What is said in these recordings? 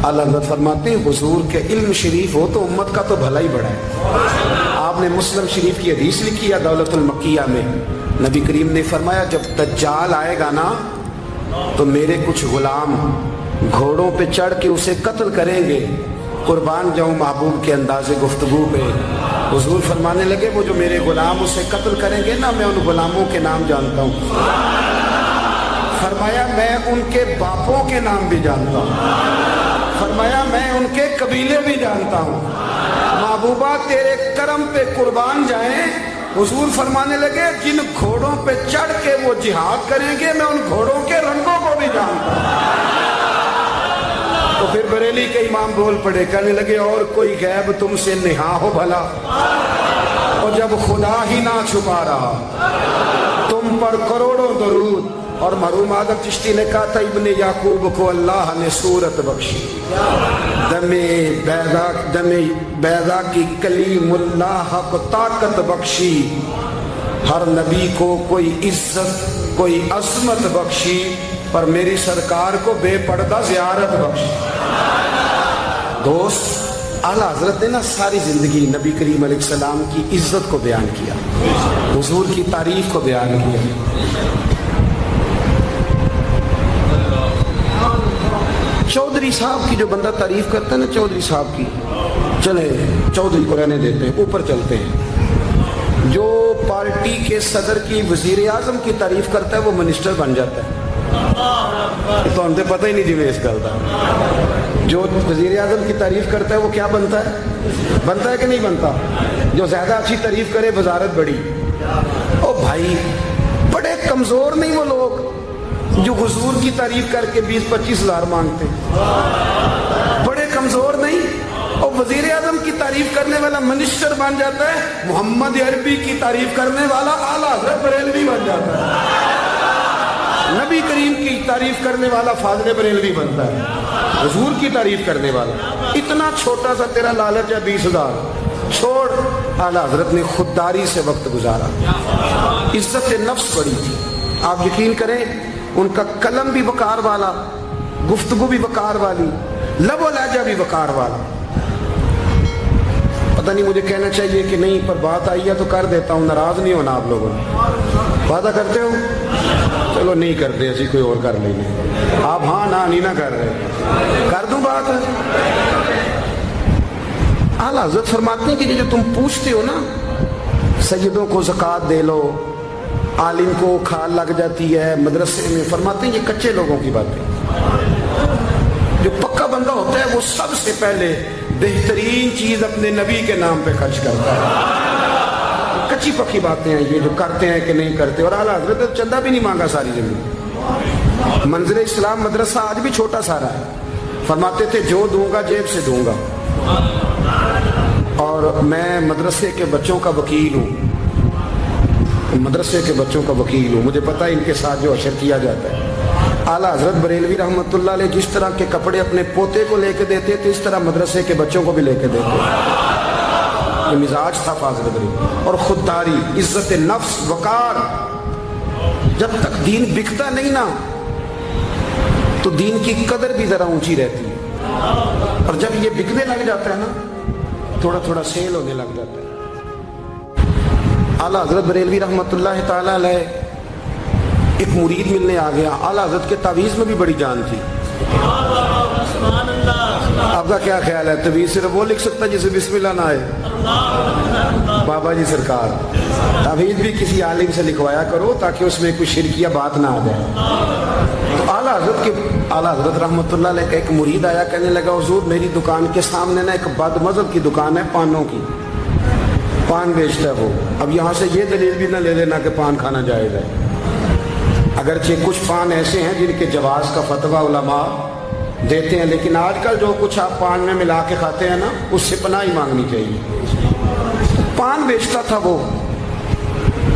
आला हज़रत फरमाते हैं हुजूर के इल्म शरीफ हो तो उम्मत का तो भला ही बड़ा है। आपने मुस्लिम शरीफ की हदीस लिखी है दौलतुल मक्किया में, नबी करीम ने फरमाया जब दज्जाल आएगा ना तो मेरे कुछ गुलाम घोड़ों पे चढ़ के उसे कत्ल करेंगे। कुर्बान जाऊं महबूब के अंदाज़े गुफ्तगू पे। हुजूर फरमाने लगे वो जो मेरे गुलाम उसे कत्ल करेंगे ना, मैं उन गुलामों के नाम जानता हूँ। फरमाया मैं उनके बापों के नाम भी जानता हूँ। फरमाया मैं उनके कबीले भी जानता हूँ। महबूबा तेरे करम पे कुर्बान जाएं। हुजूर फरमाने लगे जिन घोड़ों पे चढ़ के वो जिहाद करेंगे मैं उन घोड़ों के रंगों को भी जानता हूँ। तो फिर बरेली के इमाम बोल पड़े, कहने लगे और कोई गैब तुमसे निहा हो भला, और जब खुदा ही ना छुपा रहा तुम पर करोड़ों दरूद। और मरहूम आदम चिश्ती ने कहा था इब्ने याकूब को अल्लाह ने सूरत बख्शी, दमे बैदा की कलीमुल्लाह को ताकत बख्शी, हर नबी को कोई इज्जत कोई अजमत बख्शी, पर मेरी सरकार को बेपर्दा ज़ियारत बख्शी। दोस्त आला हजरत ने ना सारी जिंदगी नबी करीम अलैहिस्सलाम की इज्जत को बयान किया, हुजूर की तारीफ को बयान किया। चौधरी साहब की जो बंदा तारीफ करता है ना, चौधरी साहब की, चले चौधरी को रहने देते हैं, ऊपर चलते हैं। जो पार्टी के सदर की वजीर आजम की तारीफ करता है वो मिनिस्टर बन जाता है। तो हमसे पता ही नहीं जिम्मे इस गल का। जो वजीर आजम की तारीफ करता है वो क्या बनता है कि नहीं बनता? जो ज्यादा अच्छी तारीफ करे वजारत बड़ी। ओ भाई बड़े कमजोर नहीं वो लोग जो हुजूर की तारीफ करके 20-25 हज़ार मांगते, बड़े कमजोर नहीं। और वजीर आजम की तारीफ करने वाला मिनिस्टर बन जाता है, मोहम्मद अरबी की तारीफ करने वाला आला हज़रत बरेलवी बन जाता है, नबी करीम की तारीफ करने वाला फाज़िल बरेलवी बनता है, हुजूर की तारीफ करने वाला। इतना छोटा सा तेरा लालच है 20,000 छोड़। आला हज़रत ने खुददारी से वक्त गुजारा, इज्जत नफ्स बड़ी थी। आप यकीन करें उनका कलम भी वकार वाला, गुफ्तगू भी वकार वाली, लबो लहजा भी वकार वाला। पता नहीं मुझे कहना चाहिए कि नहीं, पर बात आई है तो कर देता हूँ। नाराज नहीं होना आप लोगों ने। वादा करते हो? चलो नहीं करते, ऐसी कोई और कर लेंगे। आप हाँ ना नहीं ना कर रहे, कर दूं बात। आला हज़रत फरमाते हैं कि जो तुम पूछते हो ना, सैयदों को ज़कात दे लो, आलिम को खाल लग जाती है मदरसे में, फरमाते हैं ये कच्चे लोगों की बातें। जो पक्का बंदा होता है वो सबसे पहले बेहतरीन चीज अपने नबी के नाम पे खर्च करता है। कच्ची पक्की बातें हैं ये जो करते हैं कि नहीं करते। और आला हज़रत ने चंदा भी नहीं मांगा सारी जिंदगी। मंज़िल इस्लाम मदरसा आज भी छोटा सारा है, फरमाते थे जो दूंगा जेब से दूंगा। और मैं मदरसे के बच्चों का वकील हूँ, मदरसे के बच्चों का वकील हूँ, मुझे पता है इनके साथ जो अशर किया जाता है। आला हज़रत बरेलवी रहमतुल्लाह अलैह जिस तरह के कपड़े अपने पोते को लेके देते थे, इस तरह मदरसे के बच्चों को भी लेके देते। ये मिजाज था फाज़िल बरेलवी। और खुददारी, इज्जत नफ्स, वकार। जब तक दीन बिकता नहीं ना तो दीन की कदर भी जरा ऊंची रहती है, और जब ये बिकने लग जाता है ना थोड़ा थोड़ा सेल होने लग जाता है। आला हज़रत बरेलवी रहमतुल्लाह ताला अलैह एक मुरीद मिलने आ गया। आला हज़रत के तावीज़ में भी बड़ी जान थी। आपका क्या ख्याल है, तावीज़ सिर्फ वो लिख सकता जिसे बिस्मिल्लाह ना आए? बाबा जी सरकार, तावीज़ भी किसी आलिम से लिखवाया करो ताकि उसमें कोई शिरकिया बात ना आ जाए। तो आला हज़रत रहमतुल्लाह अलैह का एक मुरीद आया, कहने लगा हुजूर मेरी दुकान के सामने ना एक बदमज़हब की दुकान है, पानों की, पान बेचता है वो। अब यहाँ से ये दलील भी ना ले लेना कि पान खाना जायज़ है। अगरचे कुछ पान ऐसे हैं जिनके जवाज़ का फतवा उलमा देते हैं, लेकिन आजकल जो कुछ आप पान में मिला के खाते हैं ना, उससे पनाही मांगनी चाहिए। पान बेचता था वो।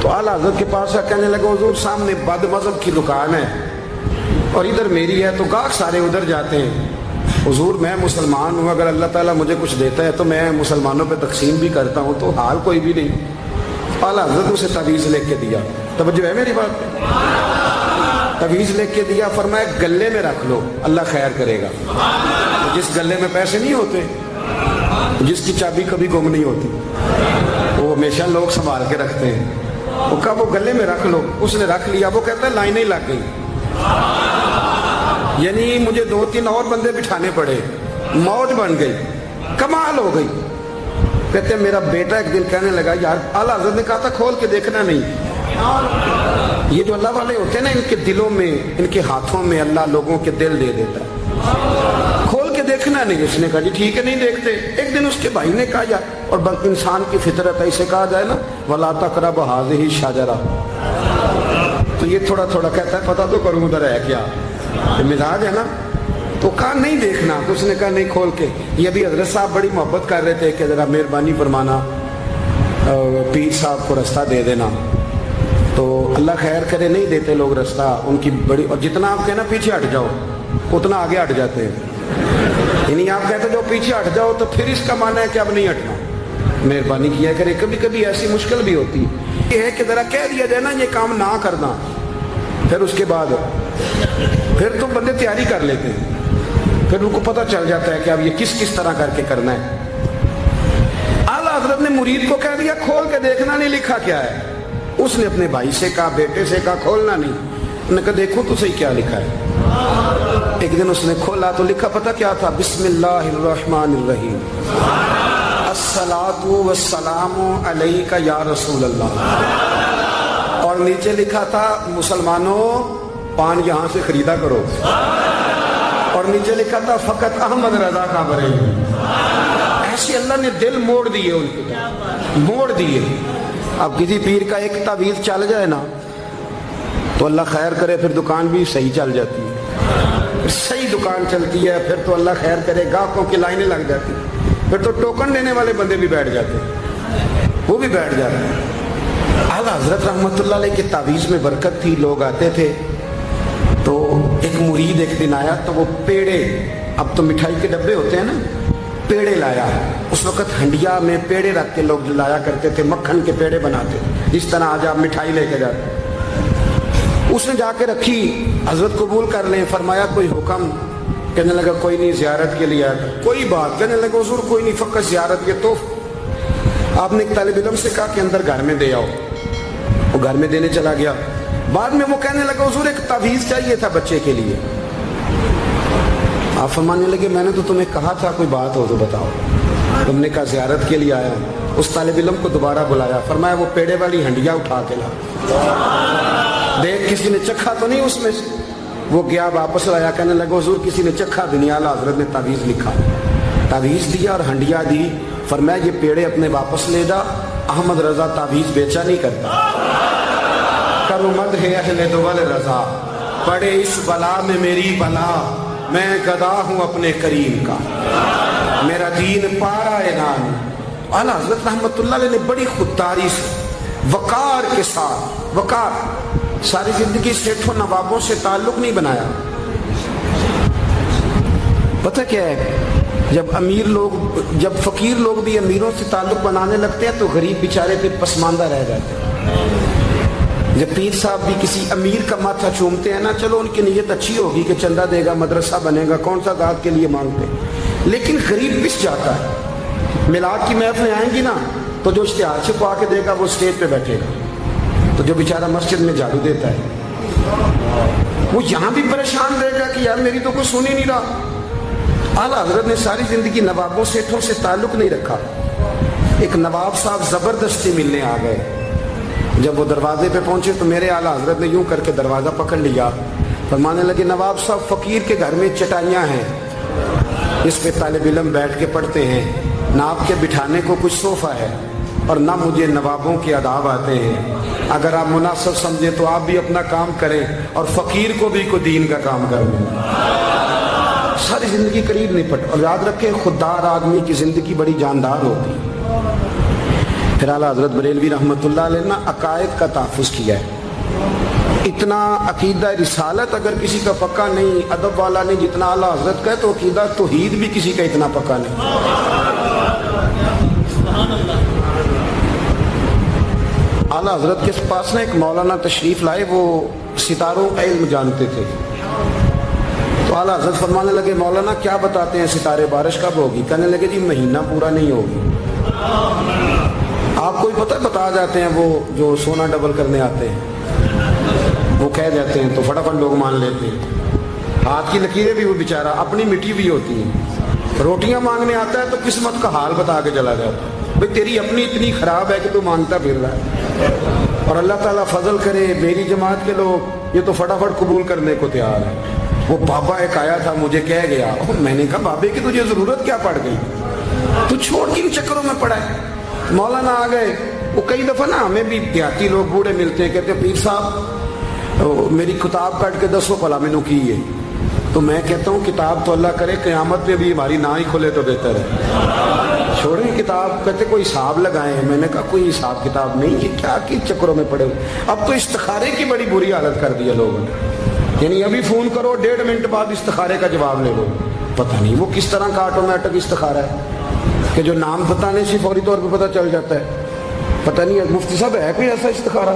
तो आला हज़रत के पास कहने लगा हुजूर सामने बदमज़हब की दुकान है और इधर मेरी है, तो गाहक सारे उधर जाते हैं। हुजूर मैं मुसलमान हूँ, अगर अल्लाह ताला मुझे कुछ देता है तो मैं मुसलमानों पे तकसीम भी करता हूँ, तो हाल कोई भी नहीं। आला हज़रत उसे तवीज़ लेके के दिया, तवज्जो है मेरी बात पे? तवीज़ लेके के दिया, फरमाया गले में रख लो, अल्लाह खैर करेगा। जिस गले में पैसे नहीं होते, जिसकी चाबी कभी गुम नहीं होती, वो हमेशा लोग संभाल के रखते हैं। वो कब वो गले में रख लो, उसने रख लिया, वो कहता है लाइनें लग गई, यानी मुझे 2-3 और बंदे बिठाने पड़े, मौज बन गई, कमाल हो गई। कहते मेरा बेटा एक दिन कहने लगा, यार आला हज़रत ने कहा था खोल के देखना नहीं। ये जो अल्लाह वाले होते हैं ना, इनके दिलों में, इनके हाथों में अल्लाह लोगों के दिल दे देता है, खोल के देखना नहीं। उसने कहा जी ठीक है नहीं देखते। एक दिन उसके भाई ने कहा यार, और इंसान की फितरत ऐसे कहा जाए ना, वला तक़रब हाज़िही शजरा, तो ये थोड़ा थोड़ा कहता है पता तो करूँ उधर है क्या, ये मिजाज है ना। तो कहा नहीं देखना, तो उसने कहा नहीं खोल के। ये अभी हजरत साहब बड़ी मोहब्बत कर रहे थे कि जरा मेहरबानी फरमाना, पीर साहब को रास्ता दे देना। तो अल्लाह खैर करे, नहीं देते लोग रास्ता, उनकी बड़ी, और जितना आप कहना पीछे हट जाओ उतना आगे हट जाते हैं। यानी आप कहते जो पीछे हट जाओ तो फिर इसका माना है कि अब नहीं हटना। मेहरबानी किया करे, कभी कभी ऐसी मुश्किल भी होती है कि जरा कह दिया जाए ना ये काम ना करना, फिर उसके बाद फिर तो बंदे तैयारी कर लेते हैं, फिर उनको पता चल जाता है कि अब ये किस किस तरह करके करना है। आला हजरत ने मुरीद को कह दिया खोल के देखना नहीं, लिखा क्या है। उसने अपने भाई से कहा, बेटे से कहा खोलना नहीं। उन्होंने कहा देखो तो सही क्या लिखा है। एक दिन उसने खोला तो लिखा पता क्या था, बिस्मिल्लाहिर्रहमानिर्रहीम, अस्सलातु वस्सलामु अलैका या रसूल अल्लाह। और नीचे लिखा था मुसलमानों पान यहां से खरीदा करो। और नीचे लिखा था फकत अहमद रजा का बरे। ऐसे अल्लाह ने दिल मोड़ दिए, उनके मोड़ दिए। अब किसी पीर का एक तावीज़ चल जाए ना तो अल्लाह खैर करे, फिर दुकान भी सही चल जाती है, फिर सही दुकान चलती है, फिर तो अल्लाह खैर करे गाहकों की लाइनें लग जाती, फिर तो टोकन देने वाले बंदे भी बैठ जाते, वो भी बैठ जाते हैं। आला हजरत रहमतुल्लाह अलैह के तावीज़ में बरकत थी, लोग आते थे। तो एक मुरीद एक दिन आया तो वो पेड़े, अब तो मिठाई के डब्बे होते हैं ना, पेड़े लाया। उस वक्त हंडिया में पेड़े रख के लोग लाया करते थे, मक्खन के पेड़े बनाते, जिस तरह आज आप मिठाई लेके जाते। उसने जाके रखी, हजरत कबूल कर लें, फरमाया कोई हुक्म। कहने लगा कोई नहीं, ज़ियारत के लिए आया। कोई बात, कहने लगा हुजूर कोई नहीं, फ़कत ज़ियारत के। तो आपने एक तालिब इल्म से कहा कि अंदर घर में दे आओ, वो घर में देने चला गया। बाद में वो कहने लगा हुजूर एक तावीज़ चाहिए था बच्चे के लिए। आप फरमाने लगे मैंने तो तुम्हें कहा था कोई बात हो तो बताओ। तुमने कहा ज़ियारत के लिए आया हूँ। उस तालिब इल्म को दोबारा बुलाया, फरमाया वो पेड़े वाली हंडिया उठा के ला, देख किसी ने चखा तो नहीं उसमें से। वो गया वापस लाया, कहने लगा हुजूर किसी ने चखा भी नहीं। आला हजरत ने तावीज़ लिखा, तावीज़ दिया और हंडिया दी। फरमाया ये पेड़े अपने वापस ले जा, अहमद रजा तावीज़ बेचा नहीं करता। करो मद है अहले दुवल रजा, पड़े इस बला में मेरी बला, मैं गदा हूँ अपने करीम का, मेरा दीन पारा एनान। आला हजरत रहमतुल्लाह अलैह ने बड़ी खुददारी से, वकार के साथ, वकार, सारी जिंदगी सेठों नवाबों से ताल्लुक नहीं बनाया। पता क्या है, जब अमीर लोग, जब फकीर लोग भी अमीरों से ताल्लुक बनाने लगते हैं तो गरीब बेचारे फिर पसमानदा रह जाते हैं। जब पीर साहब भी किसी अमीर का माथा चूमते हैं ना, चलो उनकी नीयत अच्छी होगी कि चंदा देगा, मदरसा बनेगा, कौन सा दाद के लिए मांगते हैं, लेकिन गरीब पिस जाता है। मिलाद की महफिलें आएंगी ना तो जो इश्तिहार छपवा के देगा वो स्टेज पे बैठेगा, तो जो बेचारा मस्जिद में झाड़ू देता है वो यहाँ भी परेशान रहेगा कि यार मेरी तो कोई सुन ही नहीं रहा। आला हजरत ने सारी जिंदगी नवाबों सेठों से ताल्लुक नहीं रखा। एक नवाब साहब जबरदस्ती मिलने आ गए। जब वो दरवाजे पे पहुंचे तो मेरे आला हजरत ने यूं करके दरवाजा पकड़ लिया, फरमाने लगे नवाब साहब फकीर के घर में चटाइयाँ हैं, इस पे तालिब इल्म बैठ के पढ़ते हैं, ना आपके बिठाने को कुछ सोफा है और ना मुझे नवाबों के आदाब आते हैं। अगर आप मुनासिब समझे तो आप भी अपना काम करें और फकीर को भी को दीन का काम करें। सारी जिंदगी करीब नहीं पट। और याद रखें खुददार आदमी की जिंदगी बड़ी जानदार होती है। फिर आला हजरत बरेलवी रहमतुल्लाह अलैह ने अकायद का तहफ़्फ़ुज़ किया है। इतना अकीदा रिसालत अगर किसी का पक्का नहीं, अदब वाला नहीं जितना आला हजरत का है, तो अकीदा तौहीद भी किसी का इतना पक्का नहीं। आला हजरत के पास ना एक मौलाना तशरीफ लाए, वो सितारों का इल्म जानते थे। تو आला हज़रत फरमाने लगे मौलाना क्या बताते हैं सितारे, बारिश कब होगी? कहने लगे जी महीना पूरा नहीं होगी। आपको ही पता है, बता जाते हैं वो जो सोना डबल करने आते हैं, वो कह जाते हैं तो फटाफट लोग मान लेते हैं। हाथ की लकीरें भी वो बेचारा अपनी मिट्टी भी होती हैं। रोटियां मांगने आता है तो किस्मत का हाल बता के चला जाता है, भाई तेरी अपनी इतनी खराब है कि तू मांगता फिर रहा है, और अल्लाह ताला फजल करे मेरी जमात के लोग ये तो फटाफट कबूल करने को तैयार है। वो बाबा एक आया था, मुझे कह गया, मैंने कहा बाबे की तुझे जरूरत क्या पड़ गई, तू छोड़ किन चक्करों में पड़ा है। मौलाना आ गए, वो कई दफा ना हमें भी देहाती लोग बूढ़े मिलते हैं, कहते पीर साहब मेरी किताब काट के दसो भला मैनू की है। तो मैं कहता हूँ किताब तो अल्लाह करे क़यामत में भी हमारी ना ही खुले तो बेहतर है, छोड़ें किताब। कहते कोई हिसाब लगाएं, मैंने कहा कोई हिसाब किताब नहीं, ये क्या कि चक्करों में पड़े। अब तो इस्तिखारे की बड़ी बुरी हालत कर दी है लोगों ने, यानी अभी फोन करो 1.5 मिनट बाद इस्तिखारे का जवाब ले लो। पता नहीं वो किस तरह का ऑटोमेटिक इस्तिखारा है कि जो नाम बताने से फौरी तौर पे पता चल जाता है। पता नहीं मुफ्ती साहब है कोई ऐसा इस्तिखारा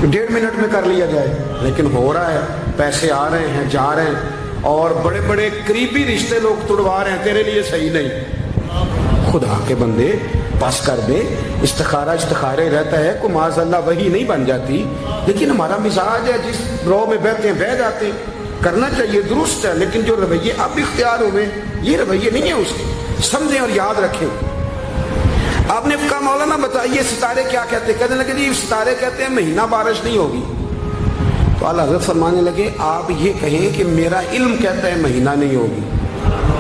1.5 मिनट में कर लिया जाए, लेकिन हो रहा है, पैसे आ रहे हैं जा रहे हैं, और बड़े बड़े करीबी रिश्ते लोग तुड़वा रहे हैं, तेरे लिए सही नहीं। खुदा के बंदे बस कर दे, इस्तिखारा इस्तिखारे रहता है, को माज़अल्लाह वही नहीं बन जाती, लेकिन हमारा मिजाज है जिस रो में बैठते हैं बह जाते हैं, करना चाहिए दुरुस्त है, लेकिन जो रवैये अब इख्तियार हुए ये रवैये नहीं है उसके, समझें और याद रखें। आपने कहा मौलाना बताइए सितारे क्या कहते हैं? कहने लगे जी सितारे कहते हैं महीना बारिश नहीं होगी। तो आला हज़रत फरमाने लगे आप ये कहें कि मेरा इल्म कहता है महीना नहीं होगी,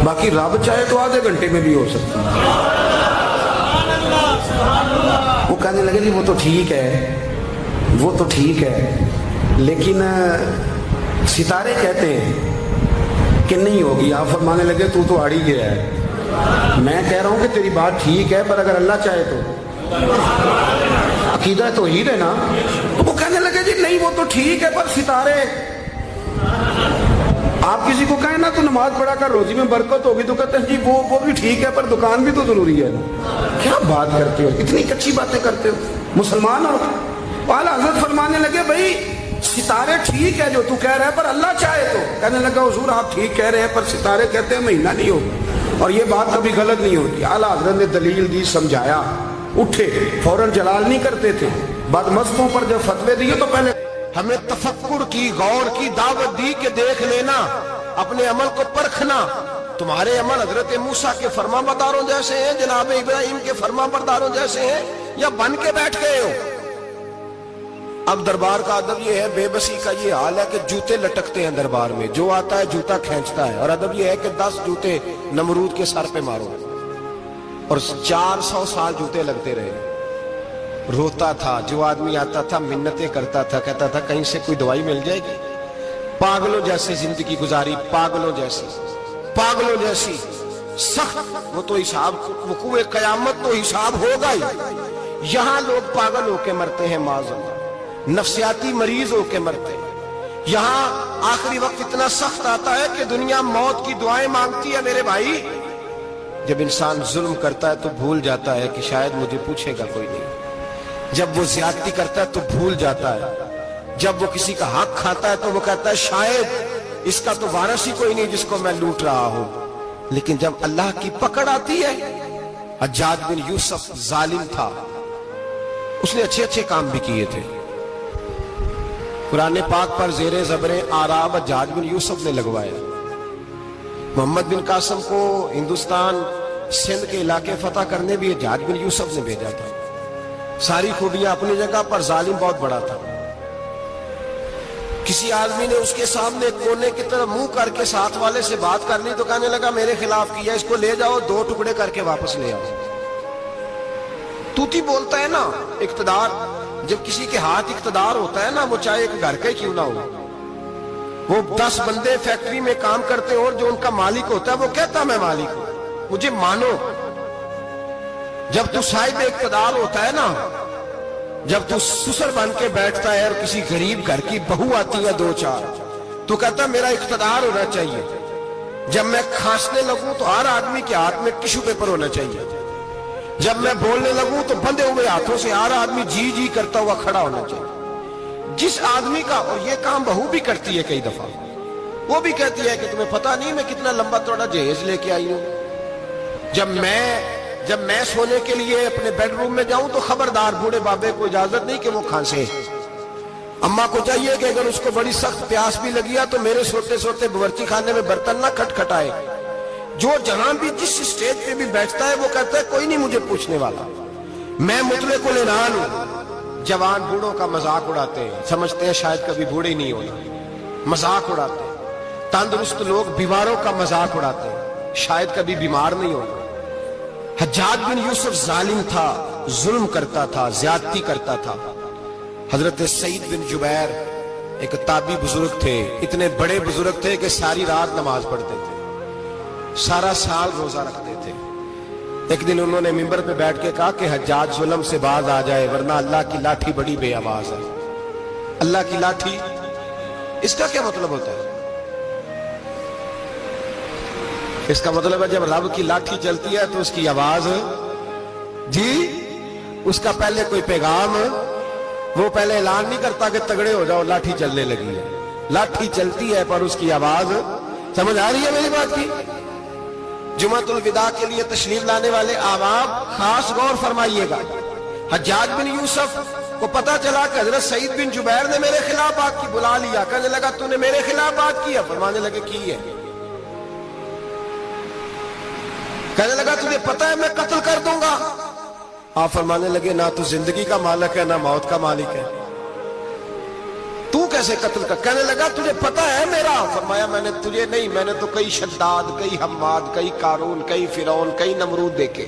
बाकी रब चाहे तो आधे घंटे में भी हो सकती है। वो कहने लगे जी वो तो ठीक है, वो तो ठीक है, लेकिन सितारे कहते हैं कि नहीं होगी। आप फरमाने लगे तू तो आड़ी गया है। मैं कह रहा हूं कि तेरी बात ठीक है, पर अगर अल्लाह चाहे तो, अकीदा तो ही है ना। तो वो कहने लगे जी नहीं वो तो ठीक है, पर सितारे, आप किसी को कहें ना तो नमाज पढ़ा कर रोजी में बरकत होगी, तो कहते हैं जी वो भी ठीक है, पर दुकान भी तो जरूरी है ना। क्या बात करते हो, इतनी कच्ची बातें करते हो, मुसलमान हो। आला हज़रत फरमाने लगे भाई सितारे ठीक है जो तू कह रहा है, पर अल्लाह चाहे तो। कहने लगा हुजूर आप ठीक कह रहे हैं, पर सितारे कहते हैं महीना नहीं होगा, और ये बात कभी गलत नहीं होती। आला हज़रत ने दलील दी, समझाया, उठे, फौरन जलाल नहीं करते थे। बाद मस्जिदों पर जब फतवे दिए तो पहले हमें तफक्कुर की, गौर की दावत दी कि देख लेना, अपने अमल को परखना। तुम्हारे अमल हजरत मूसा के फरमाबरदारों जैसे हैं, जनाब इब्राहिम के फरमाबरदारों जैसे हैं, या बन के बैठ गए हो। अब दरबार का अदब ये है, बेबसी का ये हाल है कि जूते लटकते हैं दरबार में, जो आता है जूता खींचता है। और अदब ये है कि 10 जूते नमरूद के सर पे मारो, और 400 साल जूते लगते रहे। रोता था, जो आदमी आता था मिन्नतें करता था, कहता था कहीं से कोई दवाई मिल जाएगी। पागलों जैसे जिंदगी गुजारी, पागलों जैसी सख्त। वो तो हिसाब, वक़ूए क़यामत तो हिसाब होगा ही। यहाँ लोग पागल होके मरते हैं, माज़अल्लाह, नफ्सियाती मरीज होके मरते हैं। यहाँ आखिरी वक्त इतना सख्त आता है कि दुनिया मौत की दुआएं मांगती है। मेरे भाई, जब इंसान जुल्म करता है तो भूल जाता है कि शायद मुझे पूछेगा कोई नहीं। जब वो ज्यादती करता है तो भूल जाता है। जब वो किसी का हक खाता है तो वो कहता है शायद इसका तो वारिस ही कोई नहीं जिसको मैं लूट रहा हूं। लेकिन जब अल्लाह की पकड़ आती है, हज्जाज बिन यूसुफ जालिम था, उसने अच्छे अच्छे काम भी किए थे। कुरान पाक पर जेरे ज़बरे आराब हज्जाज बिन यूसुफ ने लगवाया। मोहम्मद बिन कासिम को हिंदुस्तान सिंध के इलाके फतह करने भी हज्जाज बिन यूसुफ ने भेजा था। सारी खूबियां अपनी जगह पर, जालिम बहुत बड़ा था। किसी आदमी ने उसके सामने कोने की तरफ मुंह करके साथ वाले से बात कर ली तो कहने लगा मेरे खिलाफ किया, इसको ले जाओ, 2 टुकड़े करके वापस ले आओ। तूती बोलता है ना इक्तदार, जब किसी के हाथ इक्तदार होता है ना, वो चाहे एक घर का ही क्यों ना हो, वो 10 बंदे फैक्ट्री में काम करते हो और जो उनका मालिक होता है वो कहता मैं मालिक हूं, मुझे मानो। जब तू साहिब इक्तदार होता है ना, जब तू सुसर बन के बैठता है और किसी गरीब घर की बहू आती है 2-4, तो कहता मेरा इक्तदार होना चाहिए। जब मैं खांसने लगूं तो हर आदमी के हाथ में टिश्यू पेपर होना चाहिए। जब मैं बोलने लगूं तो बंधे हुए हाथों से हर आदमी जी जी करता हुआ खड़ा होना चाहिए। जिस आदमी का, और ये काम बहू भी करती है कई दफा, وہ بھی کہتی ہے کہ تمہیں پتا نہیں میں کتنا لمبا چوڑا جہیز لے کے آئی ہوں. جب میں سونے کے لیے اپنے بیڈ روم میں جاؤں تو خبردار بوڑھے بابے کو اجازت نہیں کہ وہ کھانسے. اماں کو چاہیے کہ اگر اس کو بڑی سخت پیاس بھی لگی تو میرے سوتے سوتے باورچی خانے میں برتن نہ کھٹکھٹائے. جو جہاں بھی جس اسٹیج پہ بھی بیٹھتا ہے وہ کہتا ہے کوئی نہیں مجھے پوچھنے والا. میں مطلق العنان ہوں. جوان بوڑھوں کا مذاق اڑاتے ہیں, سمجھتے ہیں شاید کبھی بوڑھے نہیں ہونا, مذاق اڑاتے ہیں. تندرست لوگ بیماروں کا مذاق اڑاتے ہیں, شاید کبھی بیمار نہیں ہونا. حجاج بن یوسف ظالم تھا, ظلم کرتا تھا, زیادتی کرتا تھا. حضرت سعید بن جبیر ایک تابعی بزرگ تھے, اتنے بڑے بزرگ تھے کہ ساری رات نماز پڑھتے تھے, سارا سال روزہ رکھتے تھے. ایک دن انہوں نے منبر پہ بیٹھ کے کہا کہ حجاج ظلم سے باز آ جائے ورنہ اللہ کی لاٹھی بڑی بے آواز ہے. اللہ کی لاٹھی, اس کا کیا مطلب ہوتا ہے؟ اس کا مطلب ہے جب رب کی لاٹھی چلتی ہے تو اس کی آواز, جی اس کا پہلے کوئی پیغام, وہ پہلے اعلان نہیں کرتا کہ تگڑے ہو جاؤ لاٹھی چلنے لگی ہے. لاٹھی چلتی ہے پر اس کی آواز, سمجھ آ رہی ہے میری بات کی؟ جمعۃ الوداع کے لیے تشریف لانے والے احباب خاص غور فرمائیے گا. حجاج بن یوسف کو پتا چلا کہ حضرت سعید بن جبیر نے میرے خلاف بات کی, بلا لیا. کہنے لگا تو نے میرے خلاف بات کی ہے؟ فرمانے لگے کی ہے. کہنے لگا تجھے پتا ہے میں قتل کر دوں گا. آپ فرمانے لگے نہ تو زندگی کا مالک ہے نہ موت کا مالک ہے, تو کیسے قتل کر؟ کہنے لگا تجھے پتا ہے میرا. فرمایا میں نے تجھے نہیں, میں نے تو کئی شداد, کئی حماد, کئی قارون, کئی فرعون, کئی نمرود دیکھے,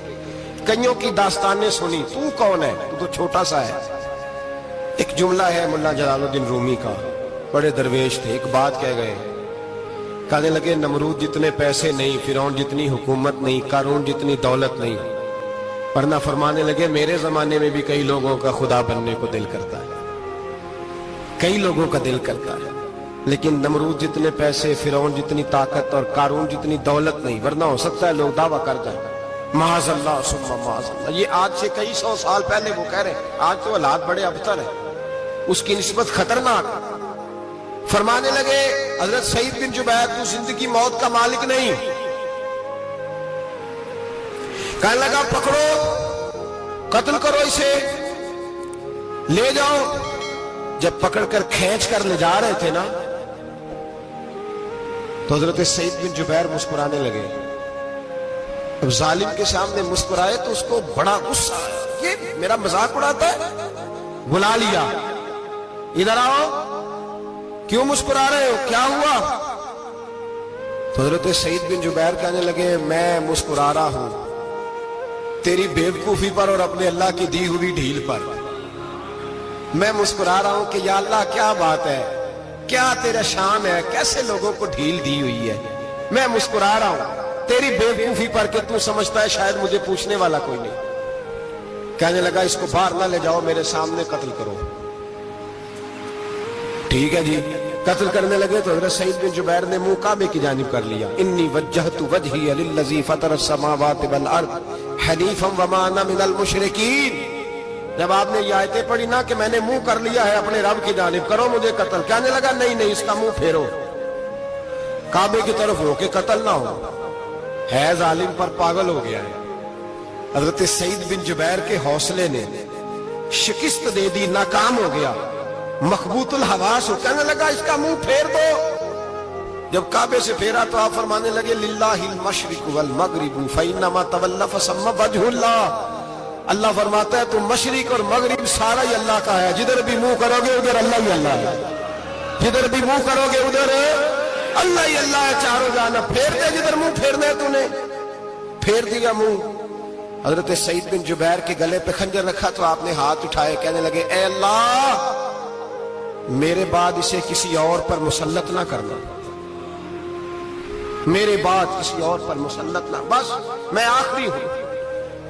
کئیوں کی داستانیں سنی. تو کون ہے؟ تو چھوٹا سا ہے. ایک جملہ ہے مولانا جلال الدین رومی کا, بڑے درویش تھے, ایک بات کہہ گئے. کہنے لگے نمرود جتنے پیسے نہیں, فرعون جتنی حکومت نہیں, قارون جتنی دولت نہیں, ورنہ فرمانے لگے میرے زمانے میں بھی کئی لوگوں کا خدا بننے کو دل کرتا ہے, کئی لوگوں کا دل کرتا ہے, لیکن نمرود جتنے پیسے, فرعون جتنی طاقت اور قارون جتنی دولت نہیں, ورنہ ہو سکتا ہے لوگ دعویٰ کر جائیں معاذ اللہ ثم معاذ اللہ. یہ آج سے کئی سو سال پہلے وہ کہہ رہے ہیں, آج تو حالات بڑے ابتر ہیں, اس کی نسبت خطرناک. فرمانے لگے حضرت سعید بن جبیر تو زندگی موت کا مالک نہیں. کہنے لگا پکڑو, قتل کرو اسے, لے جاؤ. جب پکڑ کر کھینچ کر لے جا رہے تھے نا تو حضرت سعید بن جبیر مسکرانے لگے. اب ظالم کے سامنے مسکرائے تو اس کو بڑا غصہ آیا, یہ میرا مذاق اڑاتا ہے. بلا لیا, ادھر آؤ, کیوں مسکرا رہے ہو, کیا ہوا؟ تو حضرت سعید بن جبیر کہنے لگے میں مسکرا رہا ہوں تیری بیوقوفی پر اور اپنے اللہ کی دی ہوئی ڈھیل پر. میں مسکرا رہا ہوں کہ یا اللہ کیا بات ہے, کیا تیرا شان ہے, کیسے لوگوں کو ڈھیل دی ہوئی ہے. میں مسکرا رہا ہوں تیری بیوقوفی پر کہ تو سمجھتا ہے شاید مجھے پوچھنے والا کوئی نہیں. کہنے لگا اس کو باہر نہ لے جاؤ, میرے سامنے قتل کرو. ٹھیک ہے جی, قتل کرنے لگے تو حضرت سعید بن جبیر نے منہ کعبے کی جانب کر لیا. انی وجہت وجہی للذی فطر السماوات والارض حنیفا وما انا من المشرکین. جب آپ نے یہ آیتیں پڑھی نا کہ میں نے منہ کر لیا ہے اپنے رب کی جانب, کرو مجھے قتل. کہنے لگا نہیں اس کا منہ پھیرو, کعبے کی طرف ہو کے قتل نہ ہو. ہے ظالم پر پاگل ہو گیا ہے. حضرت سعید بن جبیر کے حوصلے نے شکست دے دی, ناکام ہو گیا, مخبوط الحواس ہو. کہنے لگا اس کا منہ پھیر دو. جب کعبے سے پھیرا تو آپ فرمانے لگے للہ المشرق والمغرب فإنما تولى فثم وجه اللہ. اللہ فرماتا ہے تم مشرق اور مغرب سارا ہی اللہ کا ہے, جدھر بھی منہ کرو گے ادھر اللہ ہی اللہ ہے, جدھر بھی منہ کرو گے ادھر اللہ ہی اللہ ہے. چاروں جانا پھیر دے, جدھر منہ پھیرنا ہے تو نے پھیر دیا منہ. حضرت سعید بن جبیر کے گلے پہ خنجر رکھا تو آپ نے ہاتھ اٹھائے, کہنے لگے اے اللہ میرے بعد اسے کسی اور پر مسلط نہ کرنا, میرے بعد کسی اور پر مسلط نہ, بس میں آخری ہوں.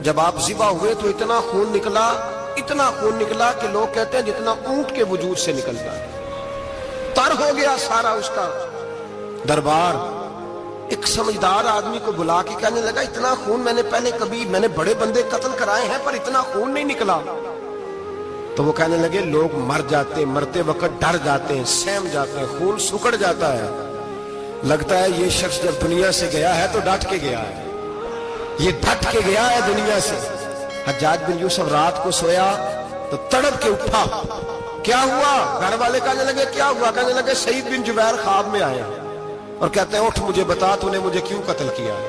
جب آپ ذبح ہوئے تو اتنا خون نکلا کہ لوگ کہتے ہیں جتنا اونٹ کے وجود سے نکلتا ہے. تر ہو گیا سارا اس کا دربار. ایک سمجھدار آدمی کو بلا کے کہنے لگا اتنا خون میں نے بڑے بندے قتل کرائے ہیں پر اتنا خون نہیں نکلا. تو وہ کہنے لگے لوگ مر جاتے, مرتے وقت ڈر جاتے ہیں, سہم جاتے ہیں, خون سکڑ جاتا ہے. لگتا ہے یہ شخص جب دنیا سے گیا ہے تو ڈٹ کے گیا ہے، یہ ڈٹ کے گیا ہے دنیا سے۔ حجاج بن یوسف رات کو سویا تو تڑپ کے اٹھا، کیا ہوا؟ گھر والے کہنے لگے کیا ہوا؟ کہنے لگے سعید بن جبیر خواب میں آیا اور کہتے ہیں اٹھ مجھے بتا تو نے مجھے کیوں قتل کیا ہے،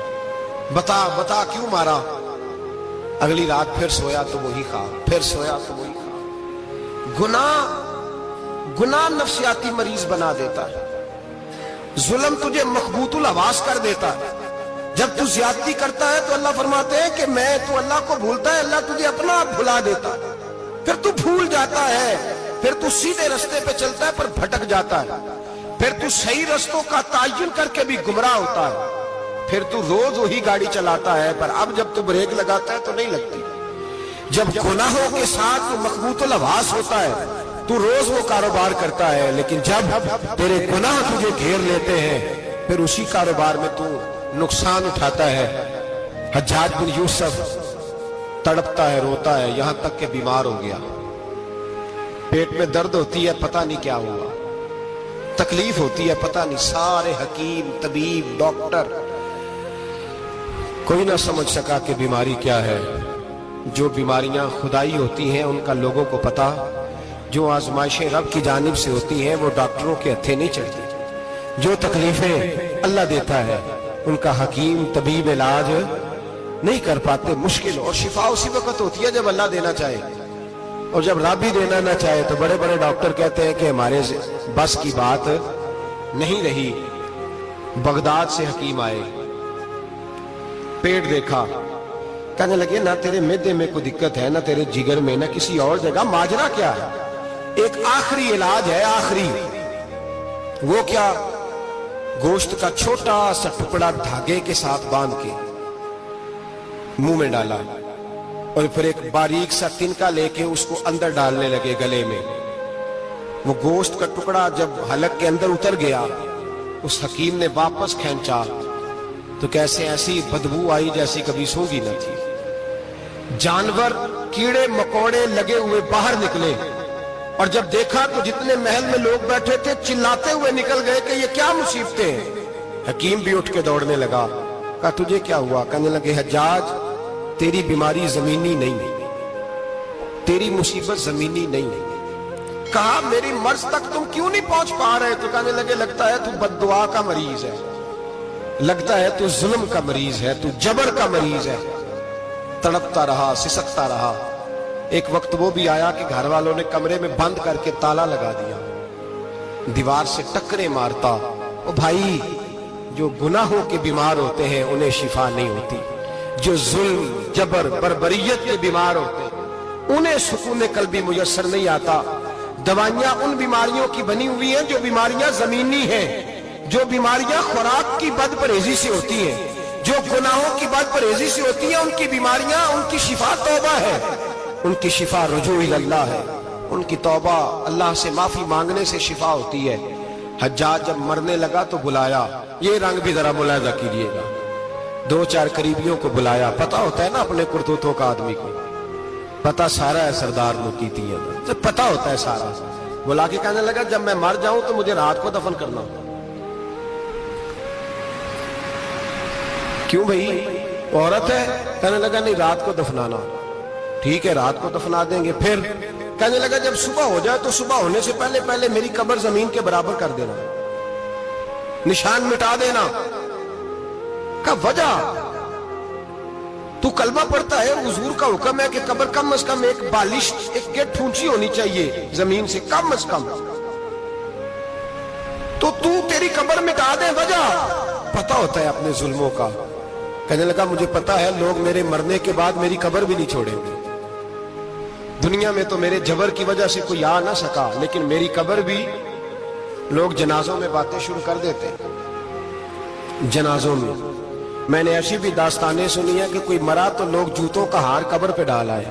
بتا کیوں مارا؟ اگلی رات پھر سویا تو وہی خواب، پھر سویا تو وہی خواب۔ گناہ نفسیاتی مریض بنا دیتا ہے، ظلم تجھے مخبوط الحواس کر دیتا ہے۔ جب تو زیادتی کرتا ہے تو اللہ فرماتے ہیں کہ میں تو اللہ کو بھولتا ہے، اللہ تجھے اپنا آپ بھلا دیتا ہے، پھر تو بھول جاتا ہے، پھر تو سیدھے رستے پہ چلتا ہے پر بھٹک جاتا ہے، پھر تو صحیح رستوں کا تعین کر کے بھی گمراہ ہوتا ہے، پھر تو روز وہی گاڑی چلاتا ہے پر اب جب تو بریک لگاتا ہے تو نہیں لگتی۔ جب گناہوں کے ساتھ تو مخبوط الحواس ہوتا ہے تو روز وہ کاروبار کرتا ہے، لیکن جب تیرے گناہ تجھے گھیر لیتے ہیں پھر اسی کاروبار میں تو نقصان اٹھاتا ہے۔ حجاج بن یوسف تڑپتا ہے، روتا ہے، یہاں تک کہ بیمار ہو گیا، پیٹ میں درد ہوتی ہے، پتہ نہیں کیا ہوا، تکلیف ہوتی ہے، پتہ نہیں، سارے حکیم طبیب ڈاکٹر کوئی نہ سمجھ سکا کہ بیماری کیا ہے۔ جو بیماریاں خدائی ہوتی ہیں ان کا لوگوں کو پتا، جو آزمائشیں رب کی جانب سے ہوتی ہیں وہ ڈاکٹروں کے ہتھے نہیں چڑھتی، جو تکلیفیں اللہ دیتا ہے ان کا حکیم طبیب علاج نہیں کر پاتے، مشکل، اور شفا اسی وقت ہوتی ہے جب اللہ دینا چاہے، اور جب رب ہی دینا نہ چاہے تو بڑے بڑے ڈاکٹر کہتے ہیں کہ ہمارے بس کی بات نہیں رہی۔ بغداد سے حکیم آئے، پیٹ دیکھا، کہنے لگے نہ تیرے معدے میں کوئی دقت ہے، نہ تیرے جگر میں، نہ کسی اور جگہ، ماجرا کیا ہے؟ ایک آخری علاج ہے، آخری، وہ کیا؟ گوشت کا چھوٹا سا ٹکڑا دھاگے کے ساتھ باندھ کے منہ میں ڈالا اور پھر ایک باریک سا تنکا لے کے اس کو اندر ڈالنے لگے گلے میں۔ وہ گوشت کا ٹکڑا جب حلق کے اندر اتر گیا، اس حکیم نے واپس کھینچا تو کیسے ایسی بدبو آئی جیسی کبھی سونگی نہ تھی۔ جانور، کیڑے مکوڑے لگے ہوئے باہر نکلے، اور جب دیکھا تو جتنے محل میں لوگ بیٹھے تھے چلاتے ہوئے نکل گئے کہ یہ کیا مصیبتیں ہیں۔ حکیم بھی اٹھ کے دوڑنے لگا، کہا تجھے کیا ہوا؟ کہنے لگے حجاج تیری بیماری زمینی نہیں، تیری مصیبت زمینی نہیں۔ کہا میری مرض تک تم کیوں نہیں پہنچ پا رہے؟ تو کہنے لگے لگتا ہے تو بد دعا کا مریض ہے، لگتا ہے تو ظلم کا مریض ہے، تو جبر کا مریض ہے۔ تڑپتا رہا، سسکتا رہا۔ ایک وقت وہ بھی آیا کہ گھر والوں نے کمرے میں بند کر کے تالا لگا دیا، دیوار سے ٹکرے مارتا۔ او بھائی، جو گناہوں کے بیمار ہوتے ہیں انہیں شفا نہیں ہوتی، جو ظلم، جبر، بربریت کے بیمار ہوتے ہیں انہیں سکون قلبی میسر نہیں آتا۔ دوائیاں ان بیماریوں کی بنی ہوئی ہیں جو بیماریاں زمینی ہیں، جو بیماریاں خوراک کی بد پرہیزی سے ہوتی ہیں، جو گناہوں کی بد پرہیزی سے ہوتی ہیں، ان کی بیماریاں، ان کی شفا توبہ ہے، ان کی شفا رجوع اللہ ہے، ان کی توبہ اللہ سے معافی مانگنے سے شفا ہوتی ہے۔ حجاج جب مرنے لگا تو بلایا، یہ رنگ بھی ذرا ملاحظہ کیجئے گا، دو چار قریبیوں کو بلایا، پتہ ہوتا ہے نا اپنے کرتوتوں کا آدمی کو، پتہ سارا ہے سردار نکیتی ہے، پتہ ہوتا ہے سارا۔ بلا کے کہنے لگا جب میں مر جاؤں تو مجھے رات کو دفن کرنا۔ کیوں بھائی، عورت ہے؟ کہنے لگا نہیں، رات کو دفنانا۔ ٹھیک ہے، رات کو دفنا دیں گے۔ پھر کہنے لگا جب صبح ہو جائے تو صبح ہونے سے پہلے پہلے میری قبر زمین کے برابر کر دینا، نشان مٹا دینا۔ کا وجہ تو کلمہ پڑھتا ہے، حضور کا حکم ہے کہ قبر کم از کم ایک بالش، ایک گیٹ اونچی ہونی چاہیے زمین سے، کم از کم، تو تیری قبر مٹا دے۔ وجہ پتہ ہوتا ہے اپنے ظلموں کا۔ کہنے لگا مجھے پتا ہے لوگ میرے مرنے کے بعد میری قبر بھی نہیں چھوڑیں گے، دنیا میں تو میرے جبر کی وجہ سے کوئی آ نہ سکا، لیکن میری قبر بھی لوگ جنازوں میں باتیں شروع کر دیتے ہیں۔ جنازوں میں نے ایسی بھی داستانیں سنی ہیں کہ کوئی مرا تو لوگ جوتوں کا ہار قبر پہ ڈال آئے۔